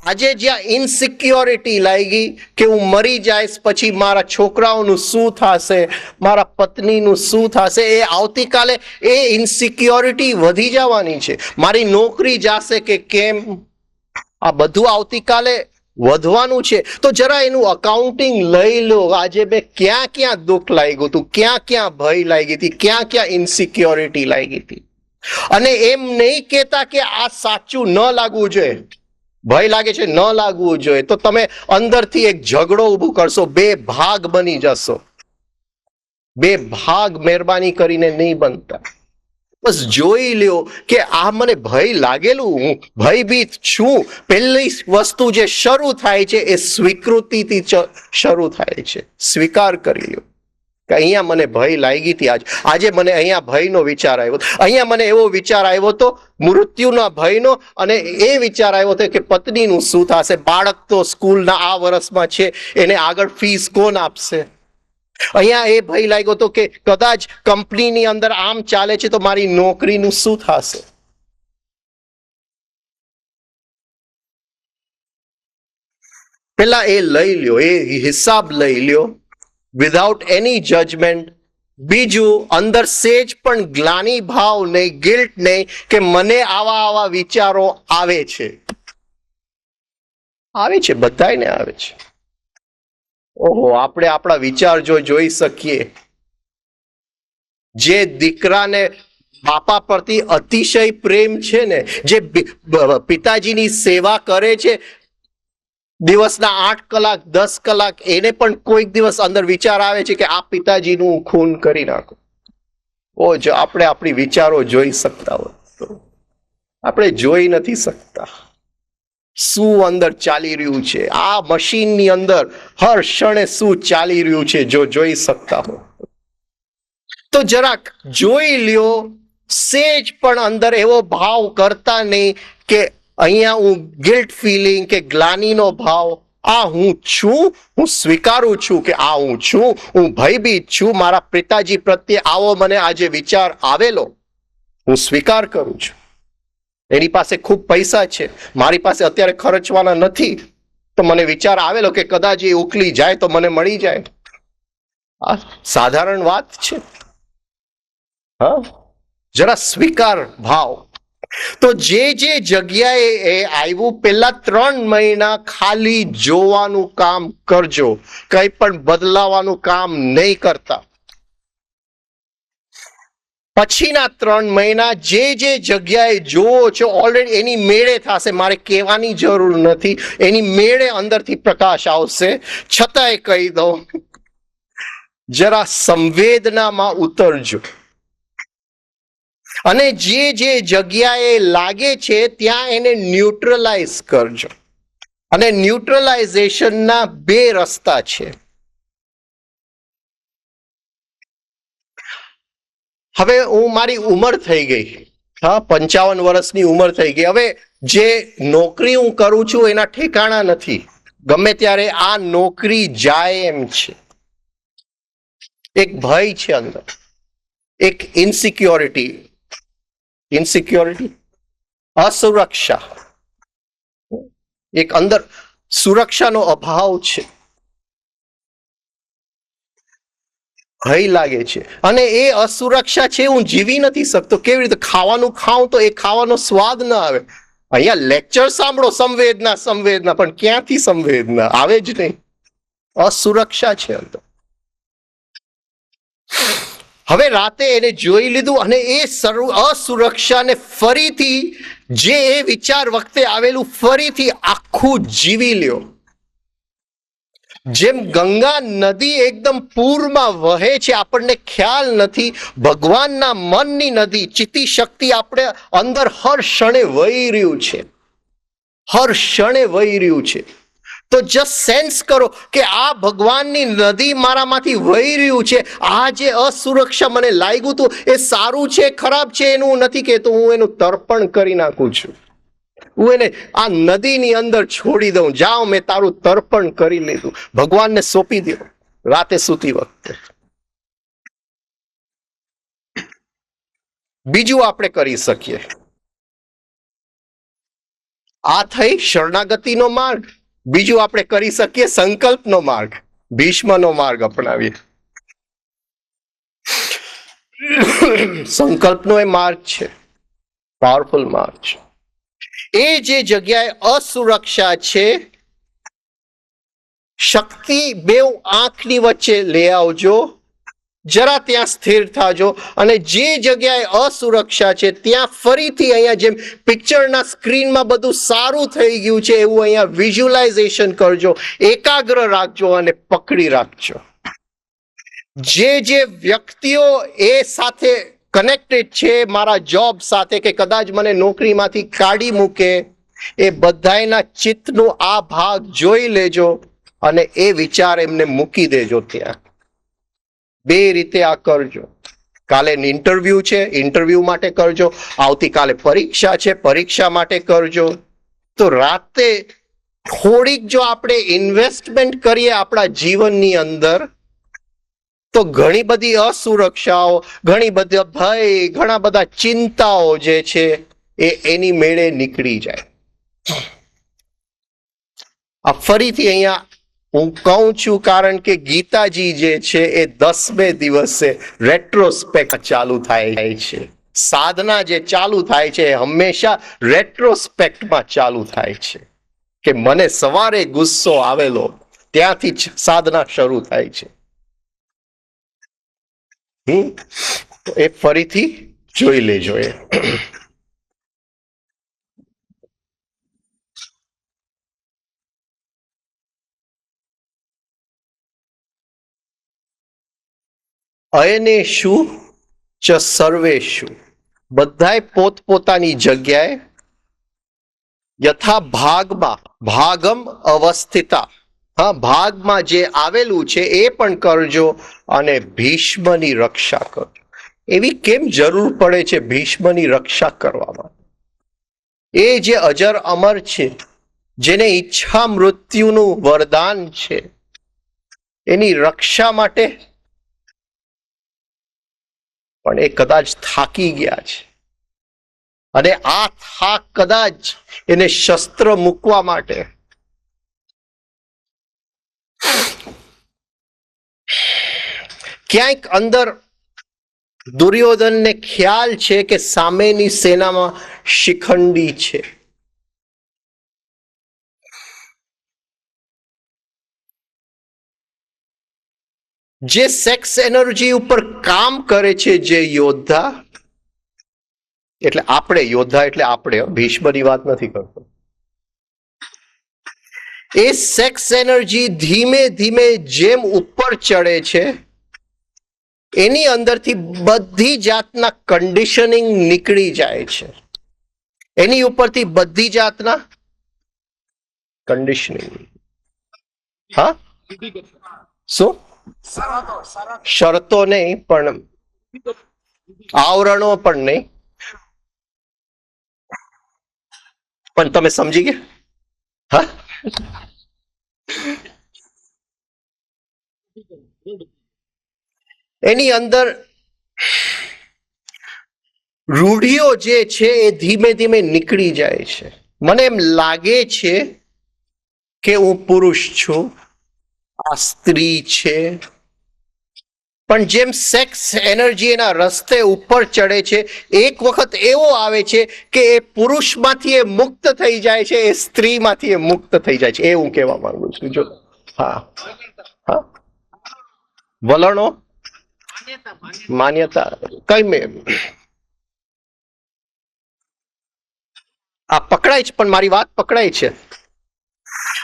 S1: આજે જ્યાં ઇનસિક્યોરિટી લાગી કે હું મરી જઈશ પછી મારા છોકરાઓનું શું થશે, મારા પત્નીનું શું થશે, એ આવતીકાલે એ ઇનસિક્યોરિટી વધી જવાની છે. મારી નોકરી જશે કે કેમ, આ બધું આવતીકાલે વધવાનું છે. તો જરા એનું અકાઉન્ટિંગ લઈ લો. આજે મેં ક્યાં ક્યાં દુઃખ લાગ્યું હતું, ક્યાં ક્યાં ભય લાગી હતી, ક્યાં ક્યાં ઇનસિક્યોરિટી લાગી હતી. અને એમ નહીં કહેતા કે આ સાચું ન લાગવું જોઈએ, ભય લાગે છે ન લાગવું જોઈએ, તો તમે અંદરથી એક ઝઘડો ઊભો કરશો, 2 ભાગ બની જશો. 2 ભાગ મહેરબાની કરીને નહીં બનતા. બસ જોઈ લ્યો કે આ મને ભય લાગેલું, હું ભયભીત છું. પહેલી વસ્તુ જે શરૂ થાય છે એ સ્વીકૃતિથી શરૂ થાય છે. સ્વીકાર કરી લ્યો કે અહીંયા મને ભય લાગી હતી. આજે મને અહીંયા ભયનો વિચાર આવ્યો, અહીંયા મને એવો વિચાર આવ્યો તો મૃત્યુના ભયનો, અને એ વિચાર આવ્યો હતો કે પત્નીનું શું થશે, બાળક તો સ્કૂલના આ વર્ષમાં છે, એને આગળ ફીસ કોણ આપશે. અહીંયા એ ભય લાગ્યો તો કે કદાચ કંપનીની અંદર આમ ચાલે છે તો મારી નોકરીનું શું થશે. પેલા એ લઈ લ્યો, એ હિસાબ લઈ લ્યો વિધાઉટ એની જજમેન્ટ. બીજું, અંદર સેજ પણ ગ્લાની ભાવ નહીં, ગિલ્ટ નહીં કે મને આવા વિચારો આવે છે. બધાને આવે છે. ઓહો, આપણે આપણા વિચાર જોઈ શકીએ. જે દીકરાને બાપા પરથી અતિશય પ્રેમ છે ને, જે પિતાજીની સેવા કરે છે દિવસના 8 કલાક 10 કલાક, એને પણ કોઈક દિવસ અંદર વિચાર આવે છે કે આ પિતાજીનું ખૂન કરી નાખો. જો આપણે આપણી વિચારો જોઈ શકતા હોય તો આપણે જોઈ નથી શકતા. શું અંદર ચાલી રહ્યું છે, આ મશીનની અંદર હર ક્ષણે શું ચાલી રહ્યું છે, જો જોઈ શકતા હો તો જરાક જોઈ લ્યો. સેજ પણ અંદર એવો ભાવ કરતા નહીં કે અહીંયા હું ગિલ્ટ ફિલિંગ કે ગ્લાનીનો ભાવ. આ હું છું, હું સ્વીકારું છું કે આ હું છું, હું ભયભીત છું, મારા પિતાજી પ્રત્યે આવો મને આજે વિચાર આવેલો, હું સ્વીકાર કરું છું. એની પાસે ખૂબ પૈસા છે, મારી પાસે અત્યારે ખર્ચવાના નથી, તો મને વિચાર આવેલો કે કદાચ એ ઉકલી જાય તો મને મળી જાય. આ સાધારણ વાત છે. હા, જરા સ્વીકાર ભાવ. તો જે જગ્યાએ એ આવ્યું, પેલા 3 મહિના ખાલી જોવાનું કામ કરજો, કંઈ પણ બદલાવાનું કામ નહીં કરતા. પછીના 3 મહિના જે જગ્યાએ જોવો છો ઓલરેડી એની મેળે થશે, મારે કહેવાની જરૂર નથી, એની મેળે અંદરથી પ્રકાશ આવશે. છતાંય કહી દઉં, જરા સંવેદનામાં ઉતરજો અને જે જગ્યાએ લાગે છે ત્યાં એને ન્યુટ્રલાઇઝ કરજો. અને ન્યુટ્રલાઇઝેશનના 2 રસ્તા છે. હવે મારી ઉંમર થઈ ગઈ, હા, 55 વર્ષની ઉંમર થઈ ગઈ. હવે જે નોકરી હું કરું છું એના ઠેકાણા નથી, ગમે ત્યારે આ નોકરી જાય એમ છે. એક ભય છે અંદર, એક ઇનસિક્યોરિટી, અસુરક્ષા, એક અંદર સુરક્ષાનો અભાવ છે, ભય લાગે છે. અને એ અસુરક્ષા છે, હું જીવી નથી શકતો. કેવી રીતે? ખાવાનું ખાઉં તો એ ખાવાનો સ્વાદ ન આવે. અહીંયા લેક્ચર સાંભળો, સંવેદના સંવેદના, પણ ક્યાંથી સંવેદના આવે જ નહીં. અસુરક્ષા છે અંદર. હવે રાતે એને જોઈ લીધું અને એ અસુરક્ષાને ફરીથી, જે એ વિચાર વખતે આવેલું, ફરીથી આખું જીવી લ્યો. જેમ ગંગા નદી એકદમ પૂરમાં વહે છે, આપણને ખ્યાલ નથી, ભગવાનના મનની નદી ચિત્તી શક્તિ આપણે અંદર હર ક્ષણે વહી રહ્યું છે, હર ક્ષણે વહી રહ્યું છે. તો જસ્ટ સેન્સ કરો કે આ ભગવાનની નદી મારામાંથી વહી રહ્યું છે. આ જે અસુરક્ષા મને લાગ્યું હતું એ સારું છે ખરાબ છે એનું હું નથી કહેતો, હું એનું તર્પણ કરી નાખું છું. હું એને આ નદીની અંદર છોડી દઉં, જાઓ મેં તારું તર્પણ કરી લીધું. ભગવાનને સોંપી દો રાતે સૂતી વખતે. બીજું આપણે કરી શકીએ, આ થઈ શરણાગતિનો માર્ગ. બીજું આપણે કરી શકીએ સંકલ્પનો માર્ગ, ભીષ્મનો માર્ગ અપનાવીએ. સંકલ્પનો એ માર્ગ છે, પાવરફુલ માર્ગ છે. એ જે જગ્યાએ અસુરક્ષા છે, શક્તિ 2 આંખની વચ્ચે લઈ આવજો, જરા ત્યાં સ્થિર થાજો અને જે જગ્યાએ અસુરક્ષા છે ત્યાં ફરીથી અહીંયા જેમ પિક્ચરના સ્ક્રીનમાં બધું સારું થઈ ગયું છે એવું અહીંયા વિઝ્યુલાઇઝેશન કરજો, એકાગ્ર રાખજો અને પકડી રાખજો. જે વ્યક્તિઓ એ સાથે કનેક્ટેડ છે, મારા જોબ સાથે, કે કદાચ મને નોકરીમાંથી કાઢી મૂકે, એ બધાના ચિત્તનો આ ભાગ જોઈ લેજો અને એ વિચાર એમને મૂકી દેજો ત્યાં. 2 રીતે આ કરજો. કાલે ઇન્ટરવ્યુ છે, ઇન્ટરવ્યુ માટે કરજો. આવતીકાલે પરીક્ષા છે, પરીક્ષા માટે કરજો. તો રાતે થોડીક જો આપણે ઇન્વેસ્ટમેન્ટ કરીએ આપણા જીવનની અંદર, તો ઘણી બધી અસુરક્ષાઓ, ઘણી બધી ભય, ઘણા બધા ચિંતાઓ જે છે એની મેળે નીકળી જાય. આ ફરીથી અહીંયા હું કહું છું કારણ કે ગીતાજી જે છે એ 10મે દિવસે રેટ્રોસ્પેક્ટ ચાલુ થાય છે. સાધના જે ચાલુ થાય છે એ હંમેશા રેટ્રોસ્પેક્ટમાં ચાલુ થાય છે. કે મને સવારે ગુસ્સો આવેલો, ત્યાંથી જ સાધના શરૂ થાય છે. એ ફરીથી જોઈ લેજો. એ અયનેષુ ચ સર્વેષુ, બધાય પોતપોતાની જગ્યાએ યથા ભાગમાં ભાગમ અવસ્થિતા, હા, ભાગમાં જે આવેલું છે એ પણ કરજો અને ભીષ્મની રક્ષા કરજો. એવી કેમ જરૂર પડે છે ભીષ્મની રક્ષા કરવામાં? એ જે અજર અમર છે, જેને ઈચ્છા મૃત્યુનું વરદાન છે, એની રક્ષા માટે પણ એ કદાચ થાકી ગયા છે, અને આ થાક કદાચ એને શસ્ત્ર મૂકવા માટે ક્યાંક અંદર દુર્યોધનને ખ્યાલ છે કે સામેની સેનામાં શિખંડી છે. જે સેક્સ એનર્જી ઉપર કામ કરે છે જે યોદ્ધા, એટલે આપણે યોદ્ધા એટલે આપણે ભીષ્મની વાત નથી કરતો, એ સેક્સ એનર્જી ધીમે ધીમે જેમ ઉપર ચડે છે એની અંદરથી બધી જાતના કન્ડિશનિંગ નીકળી જાય છે, એની ઉપરથી બધી જાતના કન્ડિશનિંગ, હા, શું શરતો નહીં પણ આવરણો પણ નહીં, પણ તમે સમજી ગયા, હા. એની અંદર રૂઢિઓ જે છે એ ધીમે ધીમે નીકળી જાય છે. મને એમ લાગે છે કે હું પુરુષ છું, આ સ્ત્રી છે, પણ જેમ સેક્સ એનર્જી એના રસ્તે ઉપર ચડે છે, એક વખત એવો આવે છે કે એ પુરુષમાંથી એ મુક્ત થઈ જાય છે, એ સ્ત્રીમાંથી એ મુક્ત થઈ જાય છે. એ હું કહેવા માંગુ છું. જો, હા, હા, વલણો, માન્યતા, કઈ મેં આ પકડાય છે, પણ મારી વાત પકડાય છે.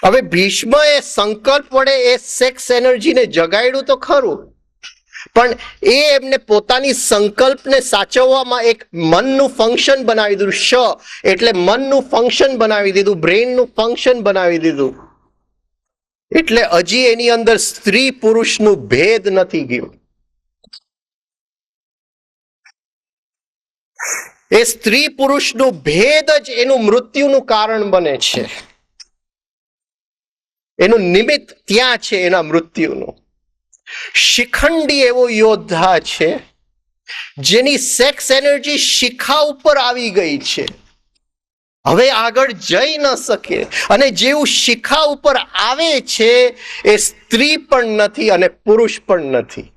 S1: હવે ભીષ્મ એ સંકલ્પ વડે એ સેક્સ એનર્જીને જગાડ્યું તો ખરું, પણ એ એમને પોતાની સંકલ્પને સાચવવામાં એક મનનું ફંક્શન બનાવી દીધું. શ એટલે મનનું ફંક્શન બનાવી દીધું, બ્રેઇનનું ફંક્શન બનાવી દીધું. એટલે હજી એની અંદર સ્ત્રી પુરુષનું ભેદ નથી ગયું. એ સ્ત્રી પુરુષનું ભેદ જ એનું મૃત્યુનું કારણ બને છે, એનું નિમિત્ત ત્યાં છે એના મૃત્યુનું. શિખંડી એવો યોદ્ધા છે જેની સેક્સ એનર્જી શિખા ઉપર આવી ગઈ છે, હવે આગળ જઈ ન શકે, અને જેવું શિખા ઉપર આવે છે એ સ્ત્રી પણ નથી અને પુરુષ પણ નથી,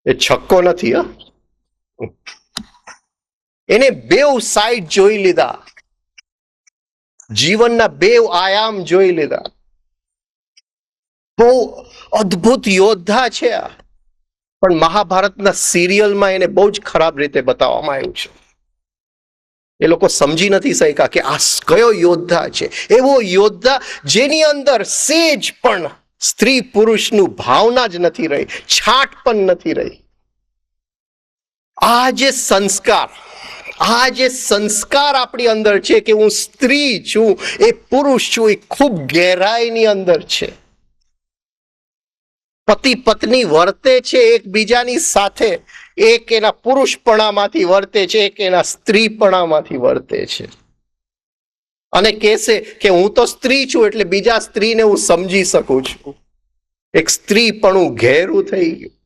S1: એ છક્કો નથી. એને બેવ સાઈડ જોઈ લીધા, જીવનના બેવ આયામ જોઈ લીધા. બહુ અદ્ભુત યોદ્ધા છે આ, પણ મહાભારતના સિરિયલમાં એને બહુ જ ખરાબ રીતે બતાવવામાં આવ્યું છે. એ લોકો સમજી નથી શક્યા કે આ કયો યોદ્ધા છે, એવો યોદ્ધા જેની અંદર સેજ પણ સ્ત્રી પુરુષનું ભાવના જ નથી રહી, છાટ પણ નથી રહી. આ જે સંસ્કાર આપણી અંદર છે કે હું સ્ત્રી છું, એ પુરુષ છું, એ ખૂબ ગહેરાઈની અંદર છે. પતિ પત્ની વર્તે છે એકબીજાની સાથે, એક એના પુરુષપણામાંથી વર્તે છે, એક એના સ્ત્રીપણામાંથી વર્તે છે, અને કહેશે કે હું તો સ્ત્રી છું એટલે બીજા સ્ત્રીને હું સમજી શકું છું. એક સ્ત્રીપણું ઘેરું થઈ ગયું.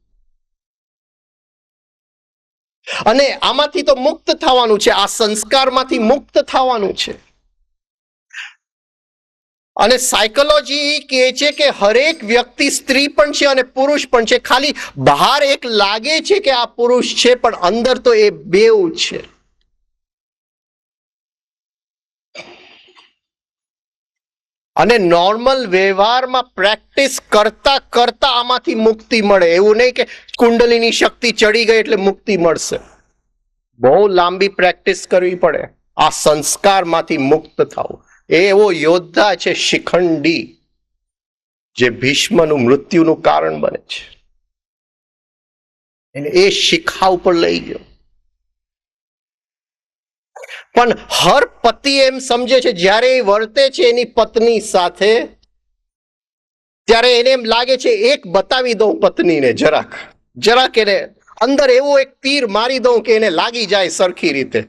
S1: અને આમાંથી તો મુક્ત થવાનું છે, આ સંસ્કારમાંથી મુક્ત થવાનું છે. અને સાયકોલોજી કહે છે કે હરેક વ્યક્તિ સ્ત્રી પણ છે અને પુરુષ પણ છે, ખાલી બહાર એક લાગે છે કે આ પુરુષ છે, પણ અંદર તો એ બેવ છે. અને નોર્મલ વ્યવહારમાં પ્રેક્ટિસ કરતા કરતા આમાંથી મુક્તિ મળે. એવું નહીં કે કુંડલીની શક્તિ ચડી ગઈ એટલે મુક્તિ મળશે. બહુ લાંબી પ્રેક્ટિસ કરવી પડે આ સંસ્કારમાંથી મુક્ત થવું. એવો યોદ્ધા છે શિખંડી, જે ભીષ્મનું મૃત્યુનું કારણ બને છે. એને એ શિખા ઉપર લઈ ગયો. પણ હર પતિ એમ સમજે છે જ્યારે એ વર્તે છે એની પત્ની સાથે, ત્યારે એને એમ લાગે છે એક બતાવી દઉં પત્નીને, જરાક એને અંદર એવું એક તીર મારી દઉં કે એને લાગી જાય સરખી રીતે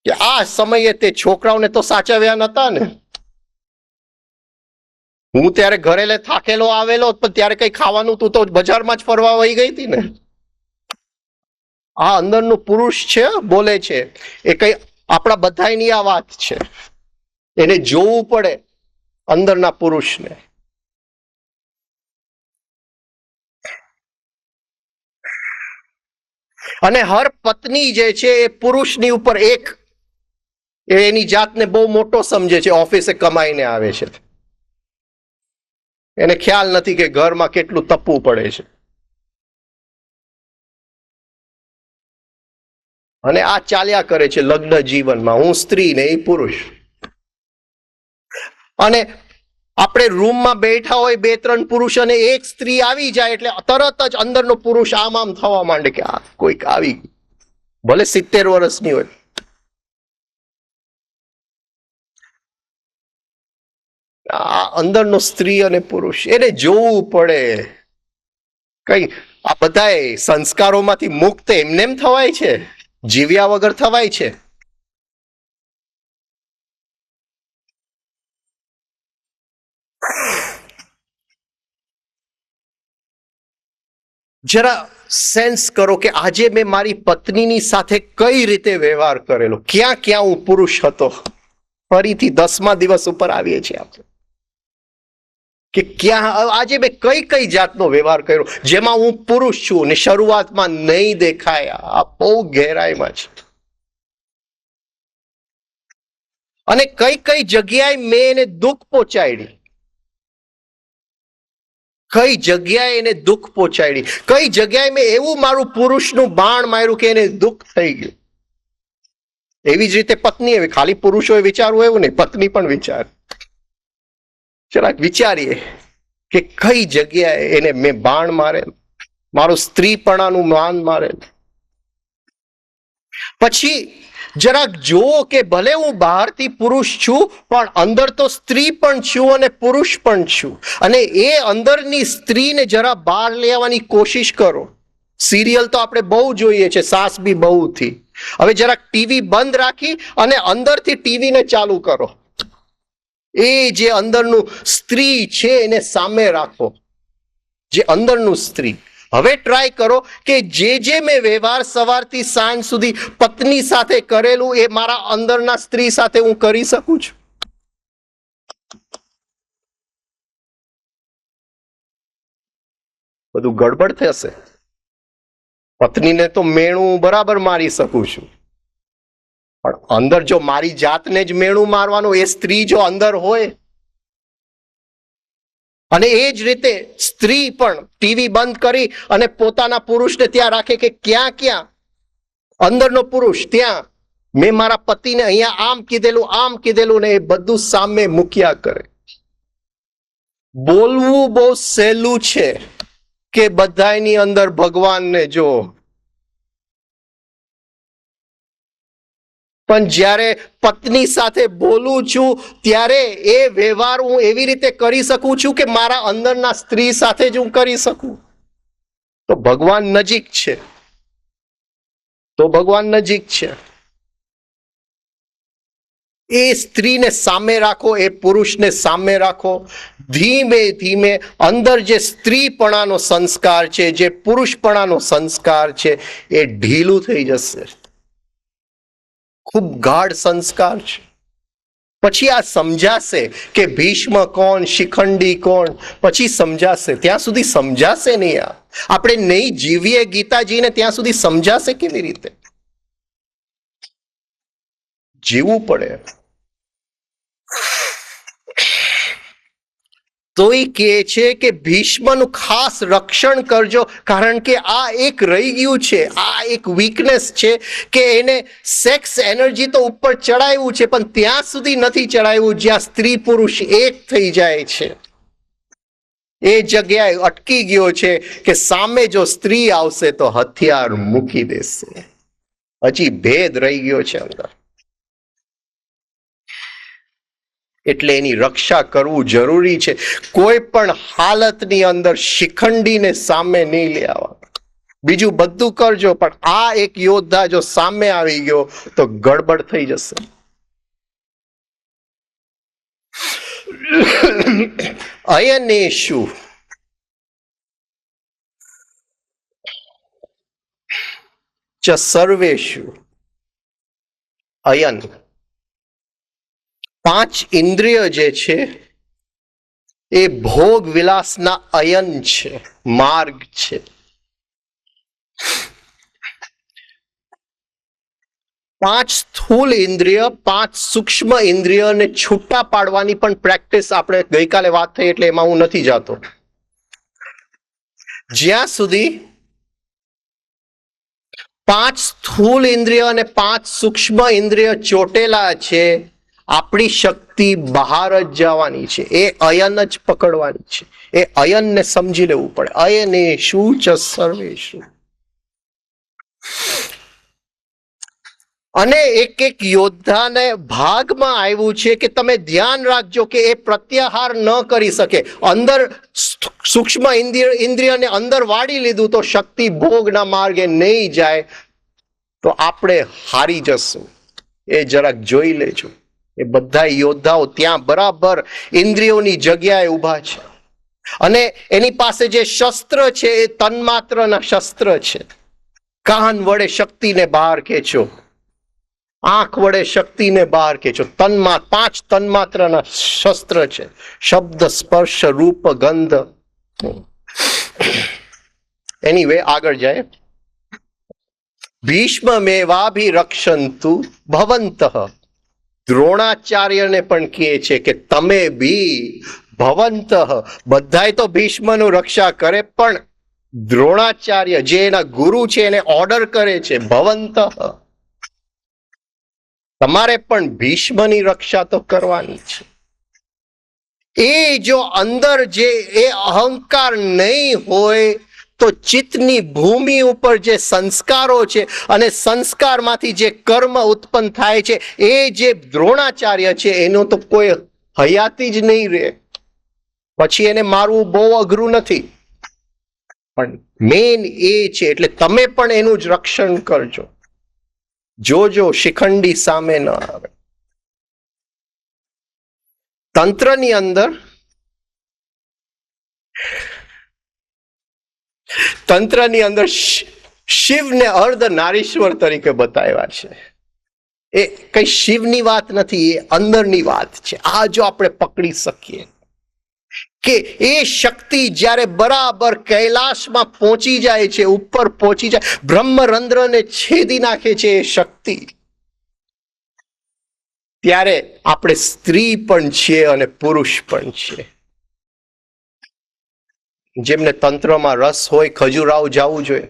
S1: કે આ સમયે તે છોકરાઓને તો સાચવ્યા નતા ને. હું ત્યારે ઘરે થાકેલો આવેલો, પણ ત્યારે કઈ ખાવાનું તું તો બજારમાં જ ફરવા વહી ગઈ હતી ને. આ અંદરનું પુરુષ છે, બોલે છે, એ કઈ આપણા બધાની આ વાત છે. એને જોવું પડે અંદરના પુરુષને. અને હર પત્ની જે છે એ પુરુષની ઉપર એની જાતને બહુ મોટો સમજે છે. ઓફિસે કમાઈને આવે છે, એને ખ્યાલ નથી કે ઘરમાં કેટલું તપવું પડે છે. અને આ ચાલ્યા કરે છે લગ્ન જીવનમાં, હું સ્ત્રી ને એ પુરુષ. અને આપણે રૂમમાં બેઠા હોય 2-3 પુરુષ અને એક સ્ત્રી આવી જાય એટલે તરત જ અંદરનો પુરુષ આમ થવા માંડે કે આ કોઈક આવી ગયું, ભલે 70 વર્ષની હોય. આ અંદરનો સ્ત્રી અને પુરુષ એને જોવું પડે. કઈ આ બધા સંસ્કારોમાંથી મુક્ત એમનેમ થવાય છે? જીવ્યા વગર થવાય છે? જરા સેન્સ કરો કે આજે મેં મારી પત્નીની સાથે કઈ રીતે વ્યવહાર કરેલો, ક્યાં ક્યાં હું પુરુષ હતો. ફરીથી 10મા દિવસ ઉપર આવીએ છીએ આપણે કે ક્યાં આજે મેં કઈ જાતનો વ્યવહાર કર્યો જેમાં હું પુરુષ છું ને શરૂઆતમાં નહીં દેખાયા. આ બહુ ગહેરાઈમાં છે. અને કઈ જગ્યાએ મેં એને દુઃખ પહોંચાડી, કઈ જગ્યાએ એને દુઃખ પહોંચાડી, કઈ જગ્યાએ મેં એવું મારું પુરુષનું બાણ માર્યું કે એને દુઃખ થઈ ગયું. એવી જ રીતે પત્ની, ખાલી પુરુષોએ વિચારવું એવું નહીં, પત્ની પણ વિચાર. જરાક વિચારીએ કે કઈ જગ્યાએ એને મેં બાણ મારેલ, મારું સ્ત્રીપણાનું માન મારેલ. પછી જરાક જુઓ કે ભલે હું બહારથી પુરુષ છું પણ અંદર તો સ્ત્રી પણ છું અને પુરુષ પણ છું. અને એ અંદરની સ્ત્રીને જરા બહાર લેવાની કોશિશ કરો. સિરિયલ તો આપણે બહુ જોઈએ છે, સાસ બી બહુથી. હવે જરાક ટીવી બંધ રાખી અને અંદરથી ટીવીને ચાલુ કરો. એ જે અંદરનું સ્ત્રી છે એને સામે રાખો, જે અંદરનું સ્ત્રી. હવે ટ્રાય કરો કે જે મેં વ્યવહાર સવારથી સાંજ સુધી પત્ની સાથે કરેલું એ મારા અંદરના સ્ત્રી સાથે હું કરી શકું છું. બધું ગડબડ થશે. પત્નીને તો મેણું બરાબર મારી શકું છું, પણ અંદર જો મારી જાતને જ મેણું મારવાનું, એ સ્ત્રી જો અંદર હોય. અને એ જ રીતે સ્ત્રી પણ ટીવી બંધ કરી અને પોતાના પુરુષને ત્યાં રાખે કે ક્યાં અંદરનો પુરુષ ત્યાં મેં મારા પતિને અહીંયા આમ કીધેલું ને એ બધું સામે મૂક્યા કરે. બોલવું બહુ સહેલું છે કે બધાની અંદર ભગવાનને જો, પણ જ્યારે પત્ની સાથે બોલું છું ત્યારે એ વ્યવહાર હું એવી રીતે કરી શકું છું કે મારા અંદરના સ્ત્રી સાથે જ હું કરી શકું. તો ભગવાન નજીક છે, એ સ્ત્રીને સામે રાખો, એ પુરુષને સામે રાખો. ધીમે ધીમે અંદર જે સ્ત્રીપણાનો સંસ્કાર છે, જે પુરુષપણાનો સંસ્કાર છે, એ ઢીલું થઈ જશે. ખૂબ ગાઢ સંસ્કાર છે. પછી આ સમજાશે કે ભીષ્મ કોણ, શિખંડી કોણ, પછી સમજાશે. ત્યાં સુધી સમજાશે નહીં. આપણે નહીં જીવીએ ગીતાજીને ત્યાં સુધી સમજાશે કેવી રીતે? જીવવું પડે. તો એ કહે છે કે ભીષ્મનું ખાસ રક્ષણ કરજો, કારણ કે આ એક રહી ગયું છે, આ એક વીકનેસ છે કે એને સેક્સ એનર્જી તો ઉપર ચડાવ્યું છે પણ ત્યાં સુધી નથી ચડાવ્યું જ્યાં સ્ત્રી પુરુષ એક થઈ જાય છે. એ જગ્યાએ અટકી ગયો છે કે સામે જો સ્ત્રી આવશે તો હથિયાર મૂકી દેશે. હજી ભેદ રહી ગયો છે અંદર. એટલે એની રક્ષા કરવું જરૂરી છે. કોઈ પણ હાલતની અંદર શિખંડીને સામે નહીં લે આવવા. બીજું બધું કરજો, પણ આ એક યોદ્ધા જો સામે આવી ગયો તો ગડબડ થઈ જશે. અયનેશુ ચ સર્વેશુ. અયન, 5 ઇન્દ્રિય જે છે એ ભોગ વિલાસના અયન છે, માર્ગ છે. 5 સ્થૂલ ઇન્દ્રિય, 5 સૂક્ષ્મ ઇન્દ્રિયને છૂટા પાડવાની પણ પ્રેક્ટિસ આપણે ગઈકાલે વાત થઈ એટલે એમાં હું નથી જાતો. જ્યાં સુધી 5 સ્થૂલ ઇન્દ્રિય અને 5 સૂક્ષ્મ ઇન્દ્રિય ચોટેલા છે, આપણી શક્તિ બહાર જ જવાની છે. એ અયન જ પકડવાની છે. એ અયનને સમજી લેવું પડે. અયનેશુ ચ સર્વેશુ. અને એક એક યોદ્ધાને ભાગમાં આવ્યું છે કે તમે ધ્યાન રાખજો કે એ પ્રત્યાહાર ન કરી શકે. અંદર સૂક્ષ્મ ઇન્દ્રિયને અંદર વાળી લીધું તો શક્તિ ભોગના માર્ગે નહીં જાય તો આપણે હારી જશું. એ જરાક જોઈ લેજો. એ બધા યોદ્ધાઓ ત્યાં બરાબર ઇન્દ્રિયોની જગ્યાએ ઊભા છે અને એની પાસે જે શસ્ત્ર છે એ તન્માત્રના શસ્ત્ર છે. કાન વડે શક્તિને બહાર ખેંચો, આંખ વડે શક્તિને બહાર ખેંચો. 5 તન્માત્રના શસ્ત્ર છે. શબ્દ, સ્પર્શ, રૂપ, ગંધ. એનીવે આગળ જાય. ભીષ્મેવાભિરક્ષંતુ ભવંતઃ. દ્રોણાચાર્યને પણ કહે છે કે તમે બી ભવંતઃ, બધાય તો ભીષ્મનું રક્ષા કરે, પણ દ્રોણાચાર્ય જે એના ગુરુ છે એને ઓર્ડર કરે છે ભવંતઃ, તમારે પણ ભીષ્મની રક્ષા તો કરવાની છે. એ જો અંદર જે એ અહંકાર નહીં હોય તો ચિત્તની ભૂમિ ઉપર જે સંસ્કારો છે અને સંસ્કારમાંથી જે કર્મ ઉત્પન્ન થાય છે, એ જે દ્રોણાચાર્ય છે એનો તો કોઈ હયાતી જ નહીં રહે. પછી એને મારવું બહુ અઘરું નથી, પણ મેન એ છે. એટલે તમે પણ એનું જ રક્ષણ કરજો. જોજો શિખંડી સામે ન આવે. તંત્રની અંદર શિવને અર્ધ નારીશ્વર તરીકે બતાવ્યા છે. એ કઈ શિવની વાત નથી, એ અંદરની વાત છે. આ જો આપણે પકડી શકીએ કે એ શક્તિ જ્યારે બરાબર કૈલાસમાં પહોંચી જાય છે, ઉપર પહોંચી જાય, બ્રહ્મરંધ્રને છેદી નાખે છે એ શક્તિ, ત્યારે આપણે સ્ત્રી પણ છીએ અને પુરુષ પણ છીએ. જેમને તંત્રમાં રસ હોય ખજુરાવ જવું જોઈએ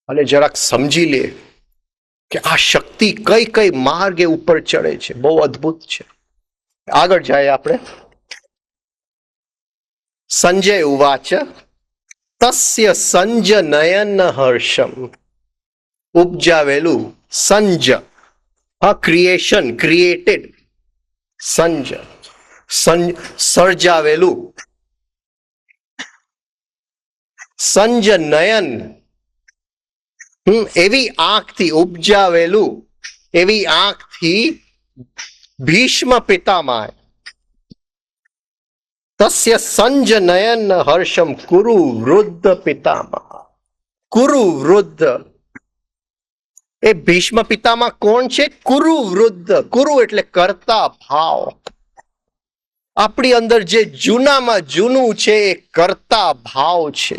S1: અને જરાક સમજી લે કે આ શક્તિ કઈ કઈ માર્ગે ઉપર ચડે છે. બહુ અદ્ભુત છે. આગળ જાય આપણે. સંજય ઉવાચ તસ્ય સંજનયન હર્ષમ. ઉપજાવેલું સંજ, ક્રિએશન, ક્રિએટેડ. સંજ, સર્જાવેલું. સંજનયન, એવી આંખથી ઉપજાવેલું, એવી આંખથી ભીષ્મ પિતામહ. તસ્ય સંજનયન હર્ષમ કુરુ વૃદ્ધ પિતામહ. કુરુ વૃદ્ધ, એ ભીષ્મ પિતામહ કોણ છે? કુરુ વૃદ્ધ. કુરુ એટલે કરતા ભાવ. આપણી અંદર જે જૂનામાં જૂનું છે એ કરતા ભાવ છે.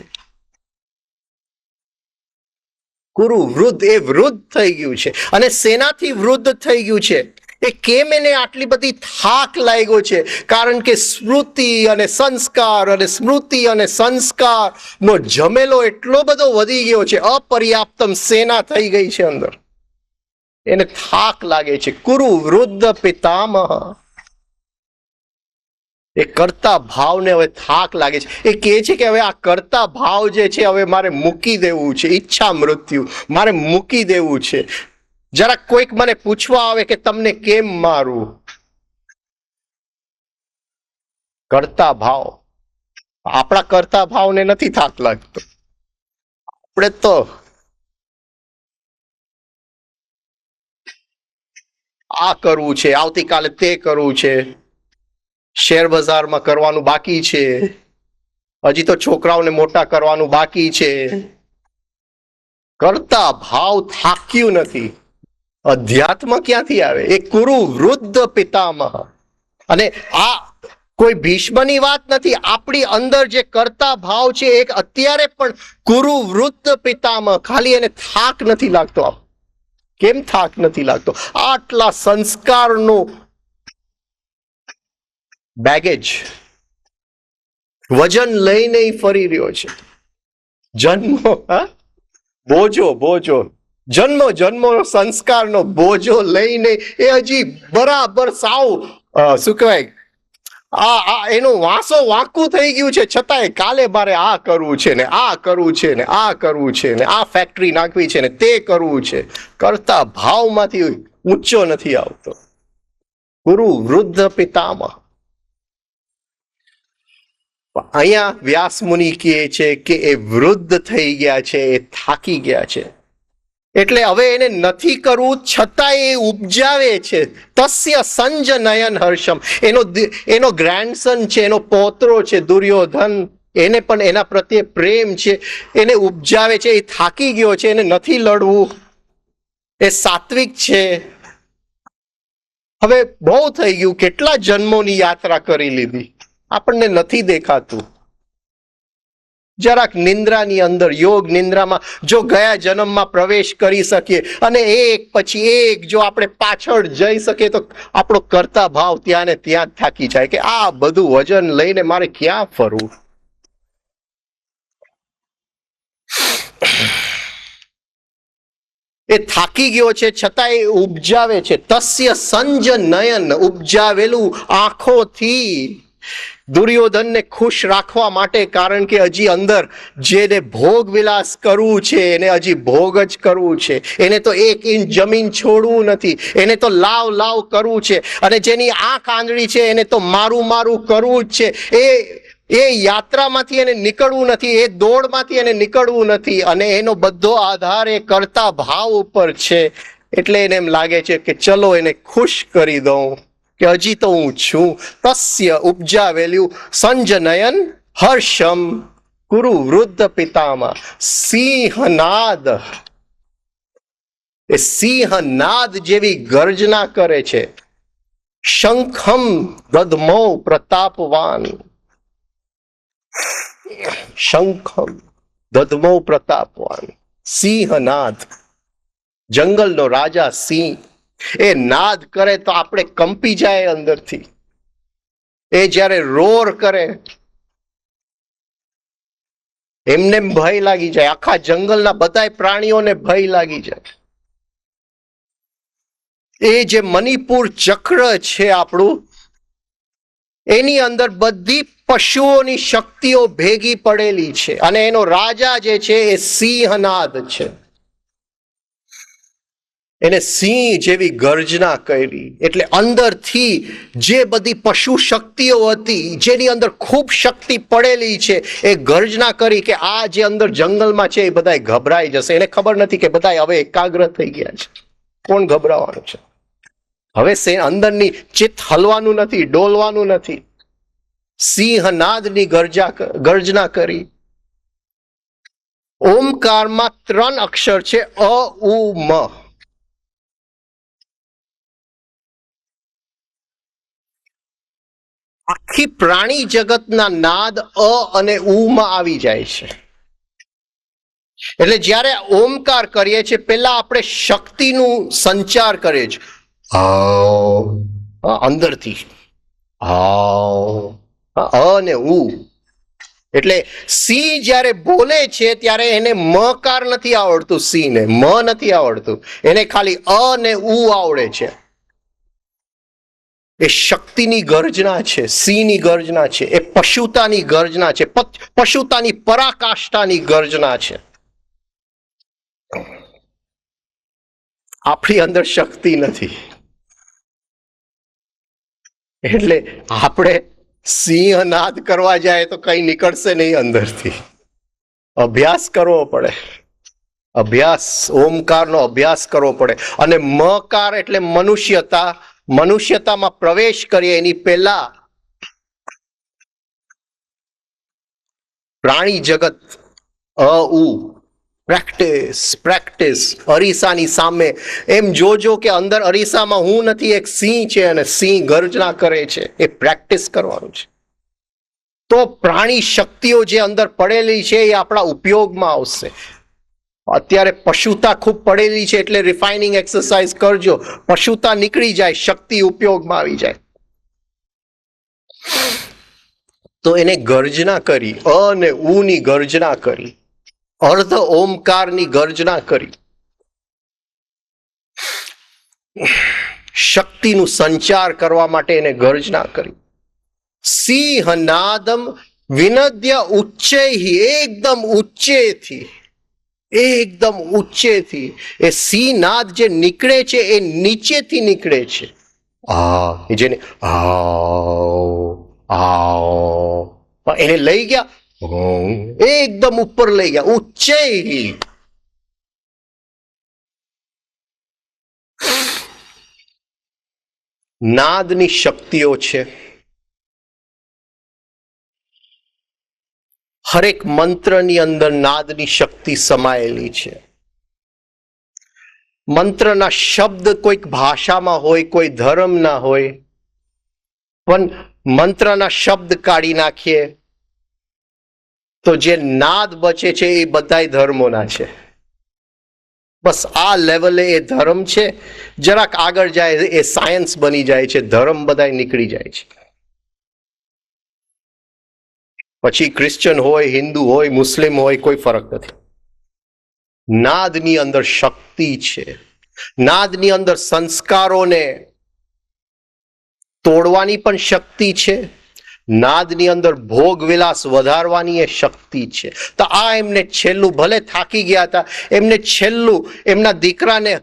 S1: કુરુ વૃદ્ધ, એ વૃદ્ધ થઈ ગયું છે. અને સેનાથી વૃદ્ધ થઈ ગયું છે. એ કેમ એને આટલી બધી થાક લાગ્યો છે? કારણ કે સ્મૃતિ અને સંસ્કાર અને સ્મૃતિ અને સંસ્કાર નો જમેલો એટલો બધો વધી ગયો છે. અપર્યાપ્તમ સેના થઈ ગઈ છે અંદર. એને થાક લાગે છે. કુરુ વૃદ્ધ પિતામહ. એ કરતા ભાવને હવે થાક લાગે છે. એ કહે છે કે હવે આ કરતા ભાવ જે છે હવે મારે મૂકી દેવું છે. ઈચ્છા મૃત્યુ મારે મૂકી દેવું છે. જરાક કોઈક મને પૂછવા આવે કે તમને કેમ મારું, કરતા ભાવ, આપણા કરતા ભાવને નથી થાક લાગતો. આપણે તો આ કરવું છે, આવતીકાલે તે કરવું છે, શેર બજારમાં કરવાનું બાકી છે, હજી તો છોકરાઓને મોટા કરવાનું બાકી છે. કરતા ભાવ થાક્યું નથી. અધ્યાત્મ ક્યાંથી આવે? એ કુરુ વૃદ્ધ પિતામહ. અને આ કોઈ ભીષ્મની વાત નથી. આપણી અંદર જે કરતા ભાવ છે એક અત્યારે પણ કુરુ વૃદ્ધ પિતામહ. ખાલી એને થાક નથી લાગતો. કેમ થાક નથી લાગતો? આટલા સંસ્કારનો બેગેજ વજન લઈને ફરી રહ્યો છે. જન્મો બોજો જન્મો સંસ્કારનો બોજો લઈને એ હજી બરાબર સાવ શું કહેવાય, આ એનું વાંસો વાંકું થઈ ગયું છે. છતાંય કાલે મારે આ કરવું છે ને આ કરવું છે ને આ કરવું છે ને આ ફેક્ટરી નાખવી છે ને તે કરવું છે. કરતા ભાવમાંથી ઊંચો નથી આવતો. ગુરુ વૃદ્ધ પિતામહ. અહીંયા વ્યાસ મુનિ કહે છે કે એ વૃદ્ધ થઈ ગયા છે, એ થાકી ગયા છે, એટલે હવે એને નથી કરવું છતાં એ ઉપજાવે છે. તસ્ય સંજનયન હર્ષમ. એનો ગ્રેન્ડસન છે, એનો પોતરો છે દુર્યોધન, એને પણ એના પ્રત્યે પ્રેમ છે, એને ઉપજાવે છે. એ થાકી ગયો છે, એને નથી લડવું. એ સાત્વિક છે. હવે બહુ થઈ ગયું, કેટલા જન્મોની યાત્રા કરી લીધી, આપણને નથી દેખાતું. જરાક નિંદ્રાની અંદર, યોગ નિંદ્રામાં જો ગયા જન્મમાં પ્રવેશ કરી શકીએ અને એક પછી એક જો આપણે પાછળ જઈ શકીએ તો આપણો કરતા ભાવ ત્યાં ને ત્યાં જ થાકી જાય કે આ બધું વજન લઈને મારે ક્યાં ફરવું. એ થાકી ગયો છે છતાં એ ઉપજાવે છે. તસ્ય સંજનયન. ઉપજાવેલું આંખોથી દુર્યોધનને ખુશ રાખવા માટે, કારણ કે હજી અંદર જેને ભોગ વિલાસ કરવું છે એને હજી ભોગ જ કરવું છે. એને તો 1 ઇંચ જમીન છોડવું નથી, એને તો લાવ કરવું છે. અને જેની આંખ આંધળી છે એને તો મારું કરવું જ છે. એ યાત્રામાંથી એને નીકળવું નથી, એ દોડમાંથી એને નીકળવું નથી. અને એનો બધો આધાર એ કરતા ભાવ ઉપર છે. એટલે એને એમ લાગે છે કે ચલો એને ખુશ કરી દઉં કે હજી તો હું છું. તસ્ય ઉપજાવેલું સંજનયન હર્ષમ કુરુ વૃદ્ધ પિતામહ. સિંહનાદ. એ સિંહનાદ જેવી ગર્જના કરે છે. શંખમ દધમો પ્રતાપવાન. શંખમ દધમો પ્રતાપવાન. સિંહનાદ. જંગલનો રાજા સિંહ એ નાદ કરે તો આપણે કંપી જાય અંદરથી. એ જ્યારે રોર કરે એમને ભય લાગી જાય. આખા જંગલના બધા પ્રાણીઓને ભય લાગી જાય. એ જે મણિપુર ચક્ર છે આપણું, એની અંદર બધી પશુઓની શક્તિઓ ભેગી પડેલી છે. અને એનો રાજા જે છે એ સિંહનાદ છે. એને સિંહ જેવી ગર્જના કરી. એટલે અંદરથી જે બધી પશુ શક્તિઓ હતી, જેની અંદર ખૂબ શક્તિ પડેલી છે, એ ગર્જના કરી કે આ જે અંદર જંગલમાં છે એ બધા ગભરાઈ જશે. એને ખબર નથી કે બધા હવે એકાગ્ર થઈ ગયા છે. કોણ ગભરાવાનું છે? હવે અંદરની ચિત્ત હલવાનું નથી, ડોલવાનું નથી. સિંહનાદની ગર્જના કરી. ઓમકારમાં 3 અક્ષર છે, અ ઉ મ. આખી પ્રાણી જગતના નાદ અ અને ઉ માં આવી જાય છે. એટલે જ્યારે ઓમકાર કરીએ છીએ પેલા આપણે શક્તિનું સંચાર કરીએ છીએ અંદરથી. અને ઉ. એટલે સિંહ જ્યારે બોલે છે ત્યારે એને મકાર નથી આવડતું. સિંહને મ નથી આવડતું, એને ખાલી અ ને ઉ આવડે છે. એ શક્તિ શક્તિની ગર્જના છે, સિંહની ગર્જના છે, એ પશુતાની ગર્જના છે, પશુતાની પરાકાષ્ઠાની ગર્જના છે. આપણી અંદર શક્તિ નથી, એટલે આપણે સિંહનાદ કરવા જાય તો કઈ નીકળશે નહીં અંદરથી. અભ્યાસ કરવો પડે, અભ્યાસ, ઓમકારનો અભ્યાસ કરવો પડે. અને મકાર એટલે મનુષ્યતા, મનુષ્યતામાં પ્રવેશ કરીએ એની પહેલા પ્રાણી જગત પ્રેક્ટિસ પ્રેક્ટિસ. અરીસાની સામે એમ જોજો કે અંદર અરીસામાં હું નથી, એક સિંહ છે અને સિંહ ગર્જના કરે છે. એ પ્રેક્ટિસ કરવાનું છે. તો પ્રાણી શક્તિઓ જે અંદર પડેલી છે એ આપણા ઉપયોગમાં આવશે. અત્યારે પશુતા ખૂબ પડેલી છે, એટલે રિફાઇનિંગ એક્સરસાઇઝ કરજો. પશુતા નીકળી જાય, શક્તિ ઉપયોગમાં આવી જાય. તો એને ગર્જના કરી, અને ઉની ગર્જના કરી, અર્ધ ઓમકારની ગર્જના કરી, શક્તિનું સંચાર કરવા માટે એને ગર્જના કરી. સિંહનાદમ વિનદ્ય ઉચ્ચૈહી, એકદમ ઊંચેથી, એકદમ ઊંચેથી. એ સિંહનાદ જે નીકળે છે એ નીચેથી નીકળે છે. જેને એને લઈ ગયા, એકદમ ઉપર લઈ ગયા, ઉચ્ચૈહી. નાદની શક્તિઓ છે. હરેક મંત્રની અંદર નાદની શક્તિ સમાયેલી છે. મંત્રના શબ્દ કોઈક ભાષામાં હોય, કોઈ ધર્મના હોય, પણ મંત્રના શબ્દ કાઢી નાખીએ તો જે નાદ બચે છે એ બધાય ધર્મોના છે. બસ આ લેવલે એ ધર્મ છે. જરાક આગળ જાય એ સાયન્સ બની જાય છે, ધર્મ બધાય નીકળી જાય છે. પછી ક્રિશ્ચન હોય, હિન્દુ હોય, મુસ્લિમ હોય, કોઈ ફરક નથી. નાદની અંદર શક્તિ છે. નાદની અંદર સંસ્કારોને તોડવાની પણ શક્તિ છે. નાદની અંદર ભોગ વિલાસ વધારવાની એ શક્તિ છે. તો આ એમને છેલ્લું, ભલે થાકી ગયા હતા, એમને છેલ્લું એમના દીકરાને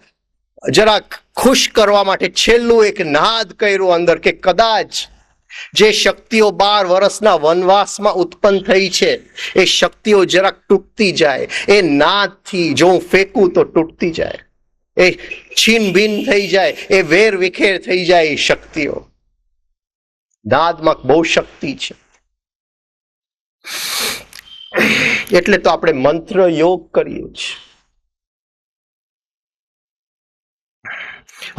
S1: જરાક ખુશ કરવા માટે છેલ્લું એક નાદ કર્યું અંદર, કે કદાચ જે શક્તિઓ 12 વર્ષના વનવાસમાં ઉત્પન્ન થઈ છે એ શક્તિઓ જરાક તૂટતી જાય. એ નાદથી જો હું ફેંકું તો તૂટતી જાય, એ છીન ભીન થઈ જાય, એ વેર વિખેર થઈ જાય. એ શક્તિઓ, નાદમાં બહુ શક્તિ છે. એટલે તો આપણે મંત્ર યોગ કરીએ છીએ.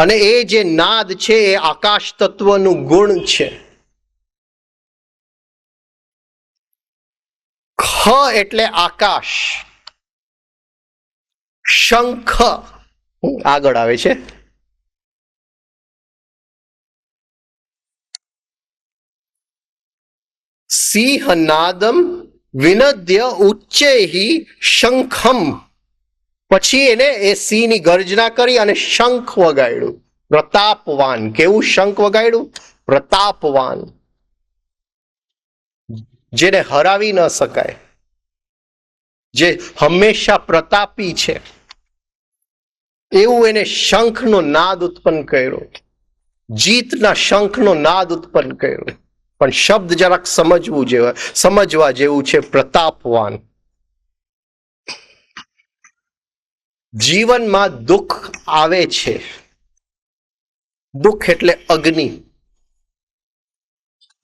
S1: અને એ જે નાદ છે એ આકાશ તત્વનું ગુણ છે. ખ એટલે આકાશ, શંખ આગળ આવે છે. સિંહનાદમ વિનદ્ય ઉચ્ચૈહી શંખમ. પછી એને એ સિંહની ગર્જના કરી અને શંખ વગાડ્યું. પ્રતાપવાન. કેવું શંખ વગાડ્યું? પ્રતાપવાન, જેને હરાવી ન શકાય, જે હંમેશા પ્રતાપી છે, એવું એને શંખનો નાદ ઉત્પન્ન કર્યો. જીતના શંખનો નાદ ઉત્પન્ન કર્યો. પણ શબ્દ જરાક સમજવા જેવું છે. પ્રતાપવાન. જીવનમાં દુઃખ આવે છે. દુઃખ એટલે અગ્નિ.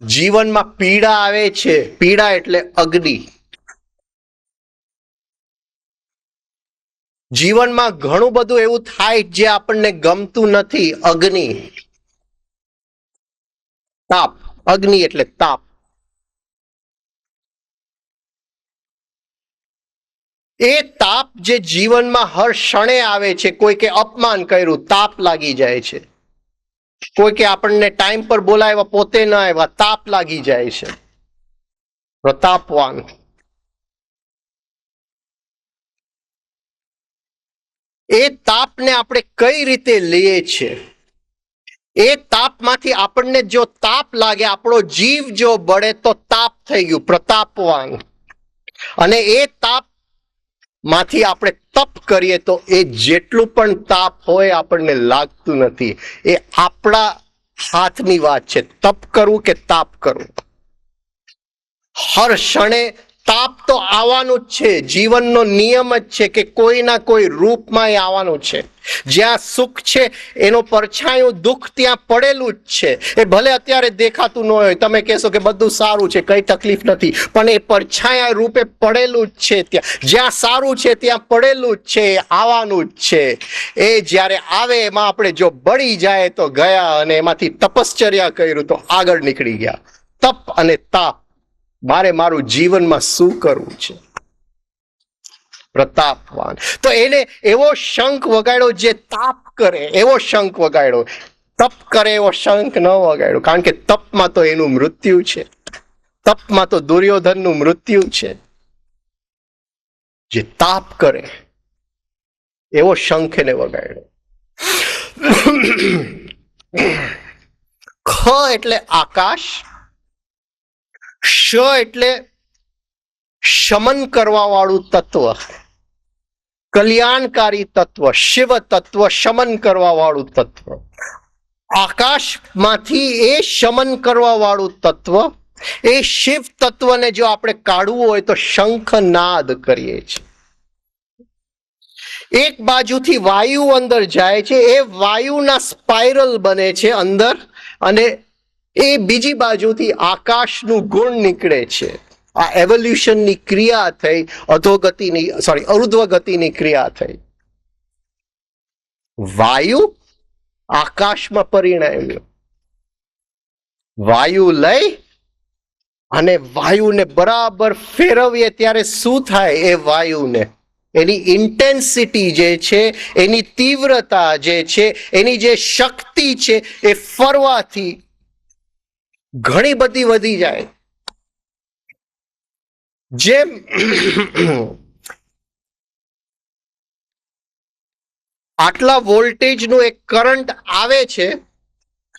S1: જીવનમાં પીડા આવે છે. પીડા એટલે અગ્નિ. જીવનમાં ઘણું બધું એવું થાય જે આપણને ગમતું નથી. અગ્નિ. તાપ. અગ્નિ એટલે તાપ. એ તાપ જે જીવનમાં હર ક્ષણે આવે છે. કોઈકે અપમાન કર્યું, તાપ લાગી જાય છે. કોઈકે આપણને ટાઈમ પર બોલાવ્યા, પોતે ન આવ્યા, તાપ લાગી જાય છે. પ્રતાપવાન. એ તાપને આપણે કઈ રીતે લઈએ છીએ એ તાપમાંથી આપણને જો તાપ લાગે, આપણો જીવ જો બળે તો તાપ થઈ ગયું, પ્રતાપવાન. અને એ તાપ માંથી આપણે તપ કરીએ તો એ જેટલું પણ તાપ હોય આપણને લાગતું નથી. એ આપણા હાથની વાત છે, તપ કરવું કે તાપ કરવું. હર ક્ષણે તાપ તો આવવાનું જ છે. જીવનનો નિયમ જ છે કે કોઈના કોઈ રૂપમાં એ આવવાનું છે. જ્યાં સુખ છે એનો પરછાયું દુઃખ ત્યાં પડેલું જ છે. એ ભલે અત્યારે દેખાતું ન હોય, તમે કહેશો કે બધું સારું છે, કઈ તકલીફ નથી, પણ એ પરછાયા રૂપે પડેલું જ છે. ત્યાં જ્યાં સારું છે ત્યાં પડેલું જ છે, આવવાનું જ છે. એ જ્યારે આવે એમાં આપણે જો બળી જાય તો ગયા, અને એમાંથી તપશ્ચર્યા કર્યું તો આગળ નીકળી ગયા. તપ અને તાપ, મારે મારું જીવનમાં શું કરવું છે? પ્રતાપવાન. તો એને એવો શંખ વગાડ્યો જે તાપ કરે, એવો શંખ વગાડ્યો. તપ કરે એવો શંખ ન વગાડ્યો, કારણ કે તપમાં તો એનું મૃત્યુ છે. તપમાં તો દુર્યોધનનું મૃત્યુ છે. જે તાપ કરે એવો શંખ એને વગાડ્યો. ખ એટલે આકાશ, શ એટલે શમન કરવા વાળું તત્વ, કલ્યાણકારી તત્વ, શિવ તત્વ, શમન કરવા વાળું તત્વ. આકાશમાંથી એ શમન કરવા વાળું તત્વ, એ શિવ તત્વને જો આપણે કાઢવું હોય તો શંખનાદ કરીએ છીએ. એક બાજુથી વાયુ અંદર જાય છે, એ વાયુના સ્પાઇરલ બને છે અંદર, અને એ બીજી બાજુથી આકાશનું ગુણ નીકળે છે. આ એવોલ્યુશનની ક્રિયા થઈ, ઉર્ધ્વ ગતિની ક્રિયા થઈ. વાયુ આકાશમાં પરિણમ્યો. વાયુ લઈ અને વાયુને બરાબર ફેરવીએ ત્યારે શું થાય? એ વાયુને એની ઇન્ટેન્સિટી જે છે, એની તીવ્રતા જે છે, એની જે શક્તિ છે, એ ફરવાથી ઘણી બધી વધી જાય. જેમ આટલા વોલ્ટેજનું એક કરંટ આવે છે,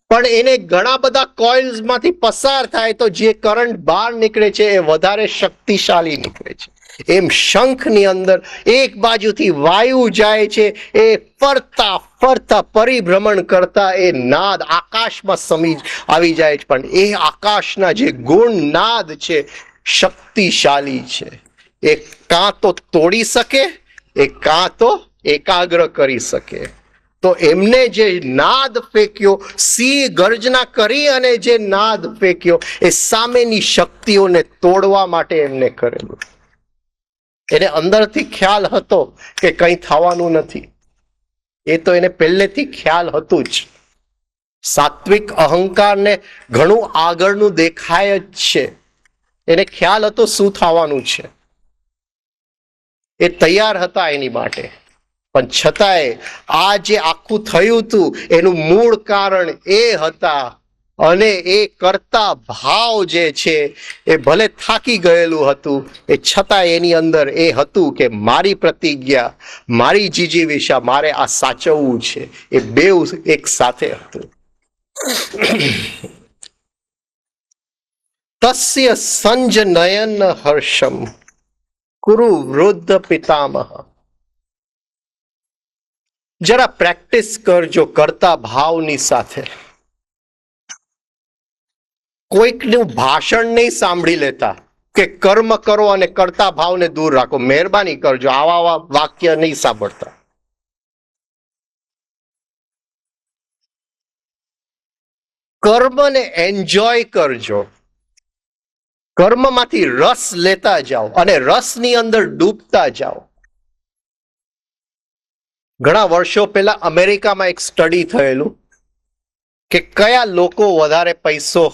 S1: પણ એને ઘણા બધા કોઇલ્સ માંથી પસાર થાય તો જે કરંટ બહાર નીકળે છે એ વધારે શક્તિશાળી નીકળે છે. એમ શંખની અંદર એક બાજુથી વાયુ જાય છે, એ ફરતા ફરતા પરિભ્રમણ કરતા એ નાદ આકાશમાં આવી જાય છે. પણ એ આકાશના જે ગુણ નાદ છે શક્તિશાળી છે. એ કાં તો તોડી શકે, એ કાં તો એકાગ્ર કરી શકે. તો એમને જે નાદ ફેંક્યો, સિંહ ગર્જના કરી અને જે નાદ ફેંક્યો, એ સામેની શક્તિઓને તોડવા માટે એમને કરેલું. એને અંદરથી ખ્યાલ હતો કે કંઈ થવાનું નથી. એ તો એને પહેલેથી ખ્યાલ હતું જ. સાત્વિક અહંકારને ઘણું આગળનું દેખાય જ છે. એને ખ્યાલ હતો શું થવાનું છે. એ તૈયાર હતા એની માટે. પણ છતાંય આ જે આખું થયું હતું એનું મૂળ કારણ એ હતા, અને એ કરતા ભાવ જે છે એ ભલે થાકી ગયેલું હતું, એ છતાં એની અંદર એ હતું કે મારી પ્રતિજ્ઞા, મારી જીજીવિષા, મારે આ સાચવવું છે. એ બેઉ એક સાથે હતું. તસ્ય સંજનયન હર્ષમ કુરુ વૃદ્ધ પિતામહ. જરા પ્રેક્ટિસ કરજો કરતા ભાવની સાથે. કોઈકનું ભાષણ નહીં સાંભળી લેતા કે કર્મ કરો અને કરતા ભાવને દૂર રાખો. મહેરબાની કરજો, આવા વાક્ય નહીં સાંભળતા. કર્મને એન્જોય કરજો. કર્મમાંથી રસ લેતા જાઓ અને રસની અંદર ડૂબતા જાઓ. ઘણા વર્ષો પહેલા અમેરિકામાં એક સ્ટડી થયેલું કે કયા લોકો વધારે પૈસો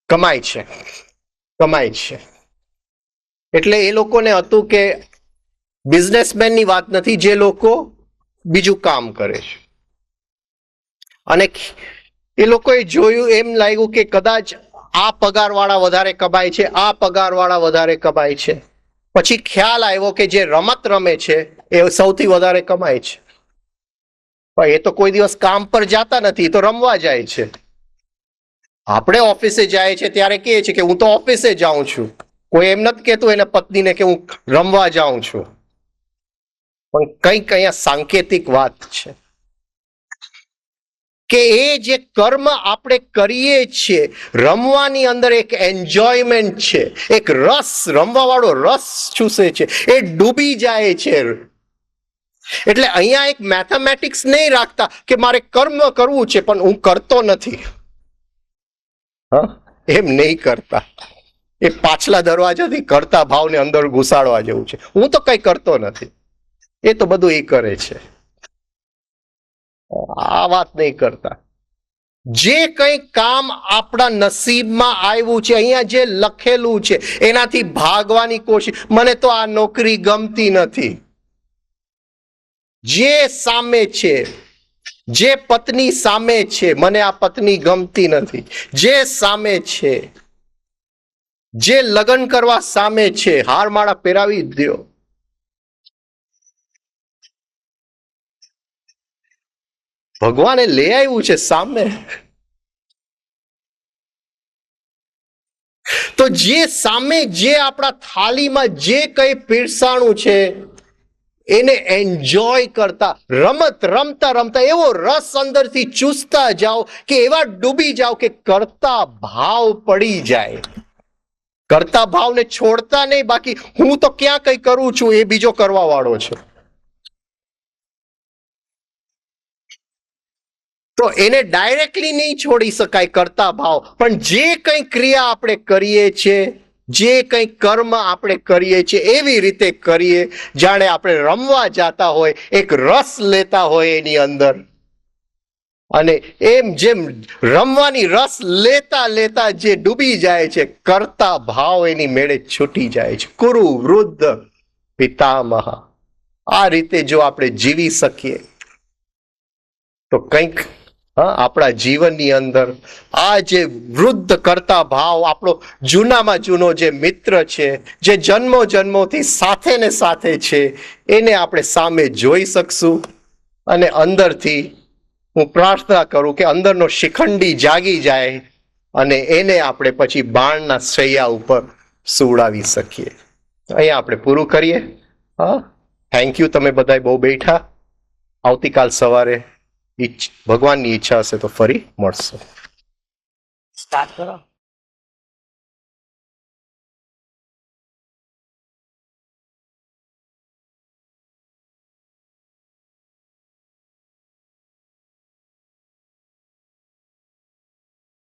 S1: કમાય છે. એટલે એ લોકોને હતું કે બિઝનેસમેનની વાત નથી, જે લોકો બીજું કામ કરે છે. અને એ લોકોએ જોયું, એમ લાગ્યું કે કદાચ આ પગારવાળા વધારે કમાય છે, આ પગારવાળા વધારે કમાય છે. પછી ખ્યાલ આવ્યો કે જે રમત રમે છે એ સૌથી વધારે કમાય છે. પણ એ તો કોઈ દિવસ કામ પર જાતા નથી, એ તો રમવા જાય છે. આપણે ઓફિસે જાય છે ત્યારે કહે છે કે હું તો ઓફિસે જાઉં છું. કોઈ એમ નથી કહેતું એને પત્નીને કે હું રમવા જાઉં છું. પણ કંઈક અહીંયા સાંકેતિક વાત છે કે એ જે કર્મ આપણે કરીએ છીએ, રમવાની અંદર એક એન્જોયમેન્ટ છે, એક રસ, રમવા વાળો રસ ચૂસે છે, એ ડૂબી જાય છે. એટલે અહીંયા એક મેથેમેટિક્સ નહીં રાખતા કે મારે કર્મ કરવું છે પણ હું કરતો નથી. એમ નહીં કરતા. એ પાછલા દરવાજાથી કરતા ભાવને અંદર ઘુસાડવા જેવું છે. હું તો કઈ કરતો નથી, એ તો બધું એ કરે છે. આ વાત નહીં કરતા. જે કંઈ કામ આપણા નસીબમાં આવ્યું છે, અહીંયા જે લખેલું છે એનાથી ભાગવાની કોશિશ. મને તો આ નોકરી ગમતી નથી. જે સામે છે, જે પત્ની સામે છે, મને આ પત્ની ગમતી નથી. જે સામે છે, જે લગ્ન કરવા સામે છે, હાર માળા પહેરાવી દો. ભગવાને લઈ આવ્યું છે સામે. તો જે સામે, જે આપણા થાળીમાં જે કંઈ પીરસાણું છે એને એન્જોય કરતા, રમત રમતા રમતા એવો રસ અંદરથી ચૂસતા જાઓ કે એવા ડૂબી જાઓ કે કરતા ભાવ પડી જાય. કરતા ભાવને છોડતા નહીં. બાકી હું તો ક્યાં કઈ કરું છું, એ બીજો કરવા વાળો છે. તો એને ડાયરેક્ટલી નહીં છોડી શકાય કરતા ભાવ, પણ જે કંઈ ક્રિયા આપણે કરીએ છીએ, જે કંઈ કર્મ આપણે કરીએ છીએ એવી રીતે કરીએ જાણે આપણે રમવા જાતા હોય, એક રસ લેતા હોય એની અંદર. અને એમ જેમ રમવાની રસ લેતા લેતા જે ડૂબી જાય છે, કરતા ભાવ એની મેળે છૂટી જાય છે. કુરુ વૃદ્ધ પિતામહ. આ રીતે જો આપણે જીવી શકીએ તો કંઈક આપણા જીવનની અંદર આ જે વૃદ્ધ કરતા ભાવ, આપણો જૂનામાં જૂનો જે મિત્ર છે, જે જન્મો જન્મોથી સાથે ને સાથે છે, એને આપણે સામે જોઈ શકશું. અને અંદરથી હું પ્રાર્થના કરું કે અંદરનો શિખંડી જાગી જાય અને એને આપણે પછી બાણના શૈયા ઉપર સુવડાવી શકીએ. અહીંયા આપણે પૂરું કરીએ. Thank you. તમે બધા બહુ બેઠા. આવતીકાલ સવારે ભગવાનની ઈચ્છા હશે તો ફરી મળશું.
S2: સ્ટાર્ટ કરો.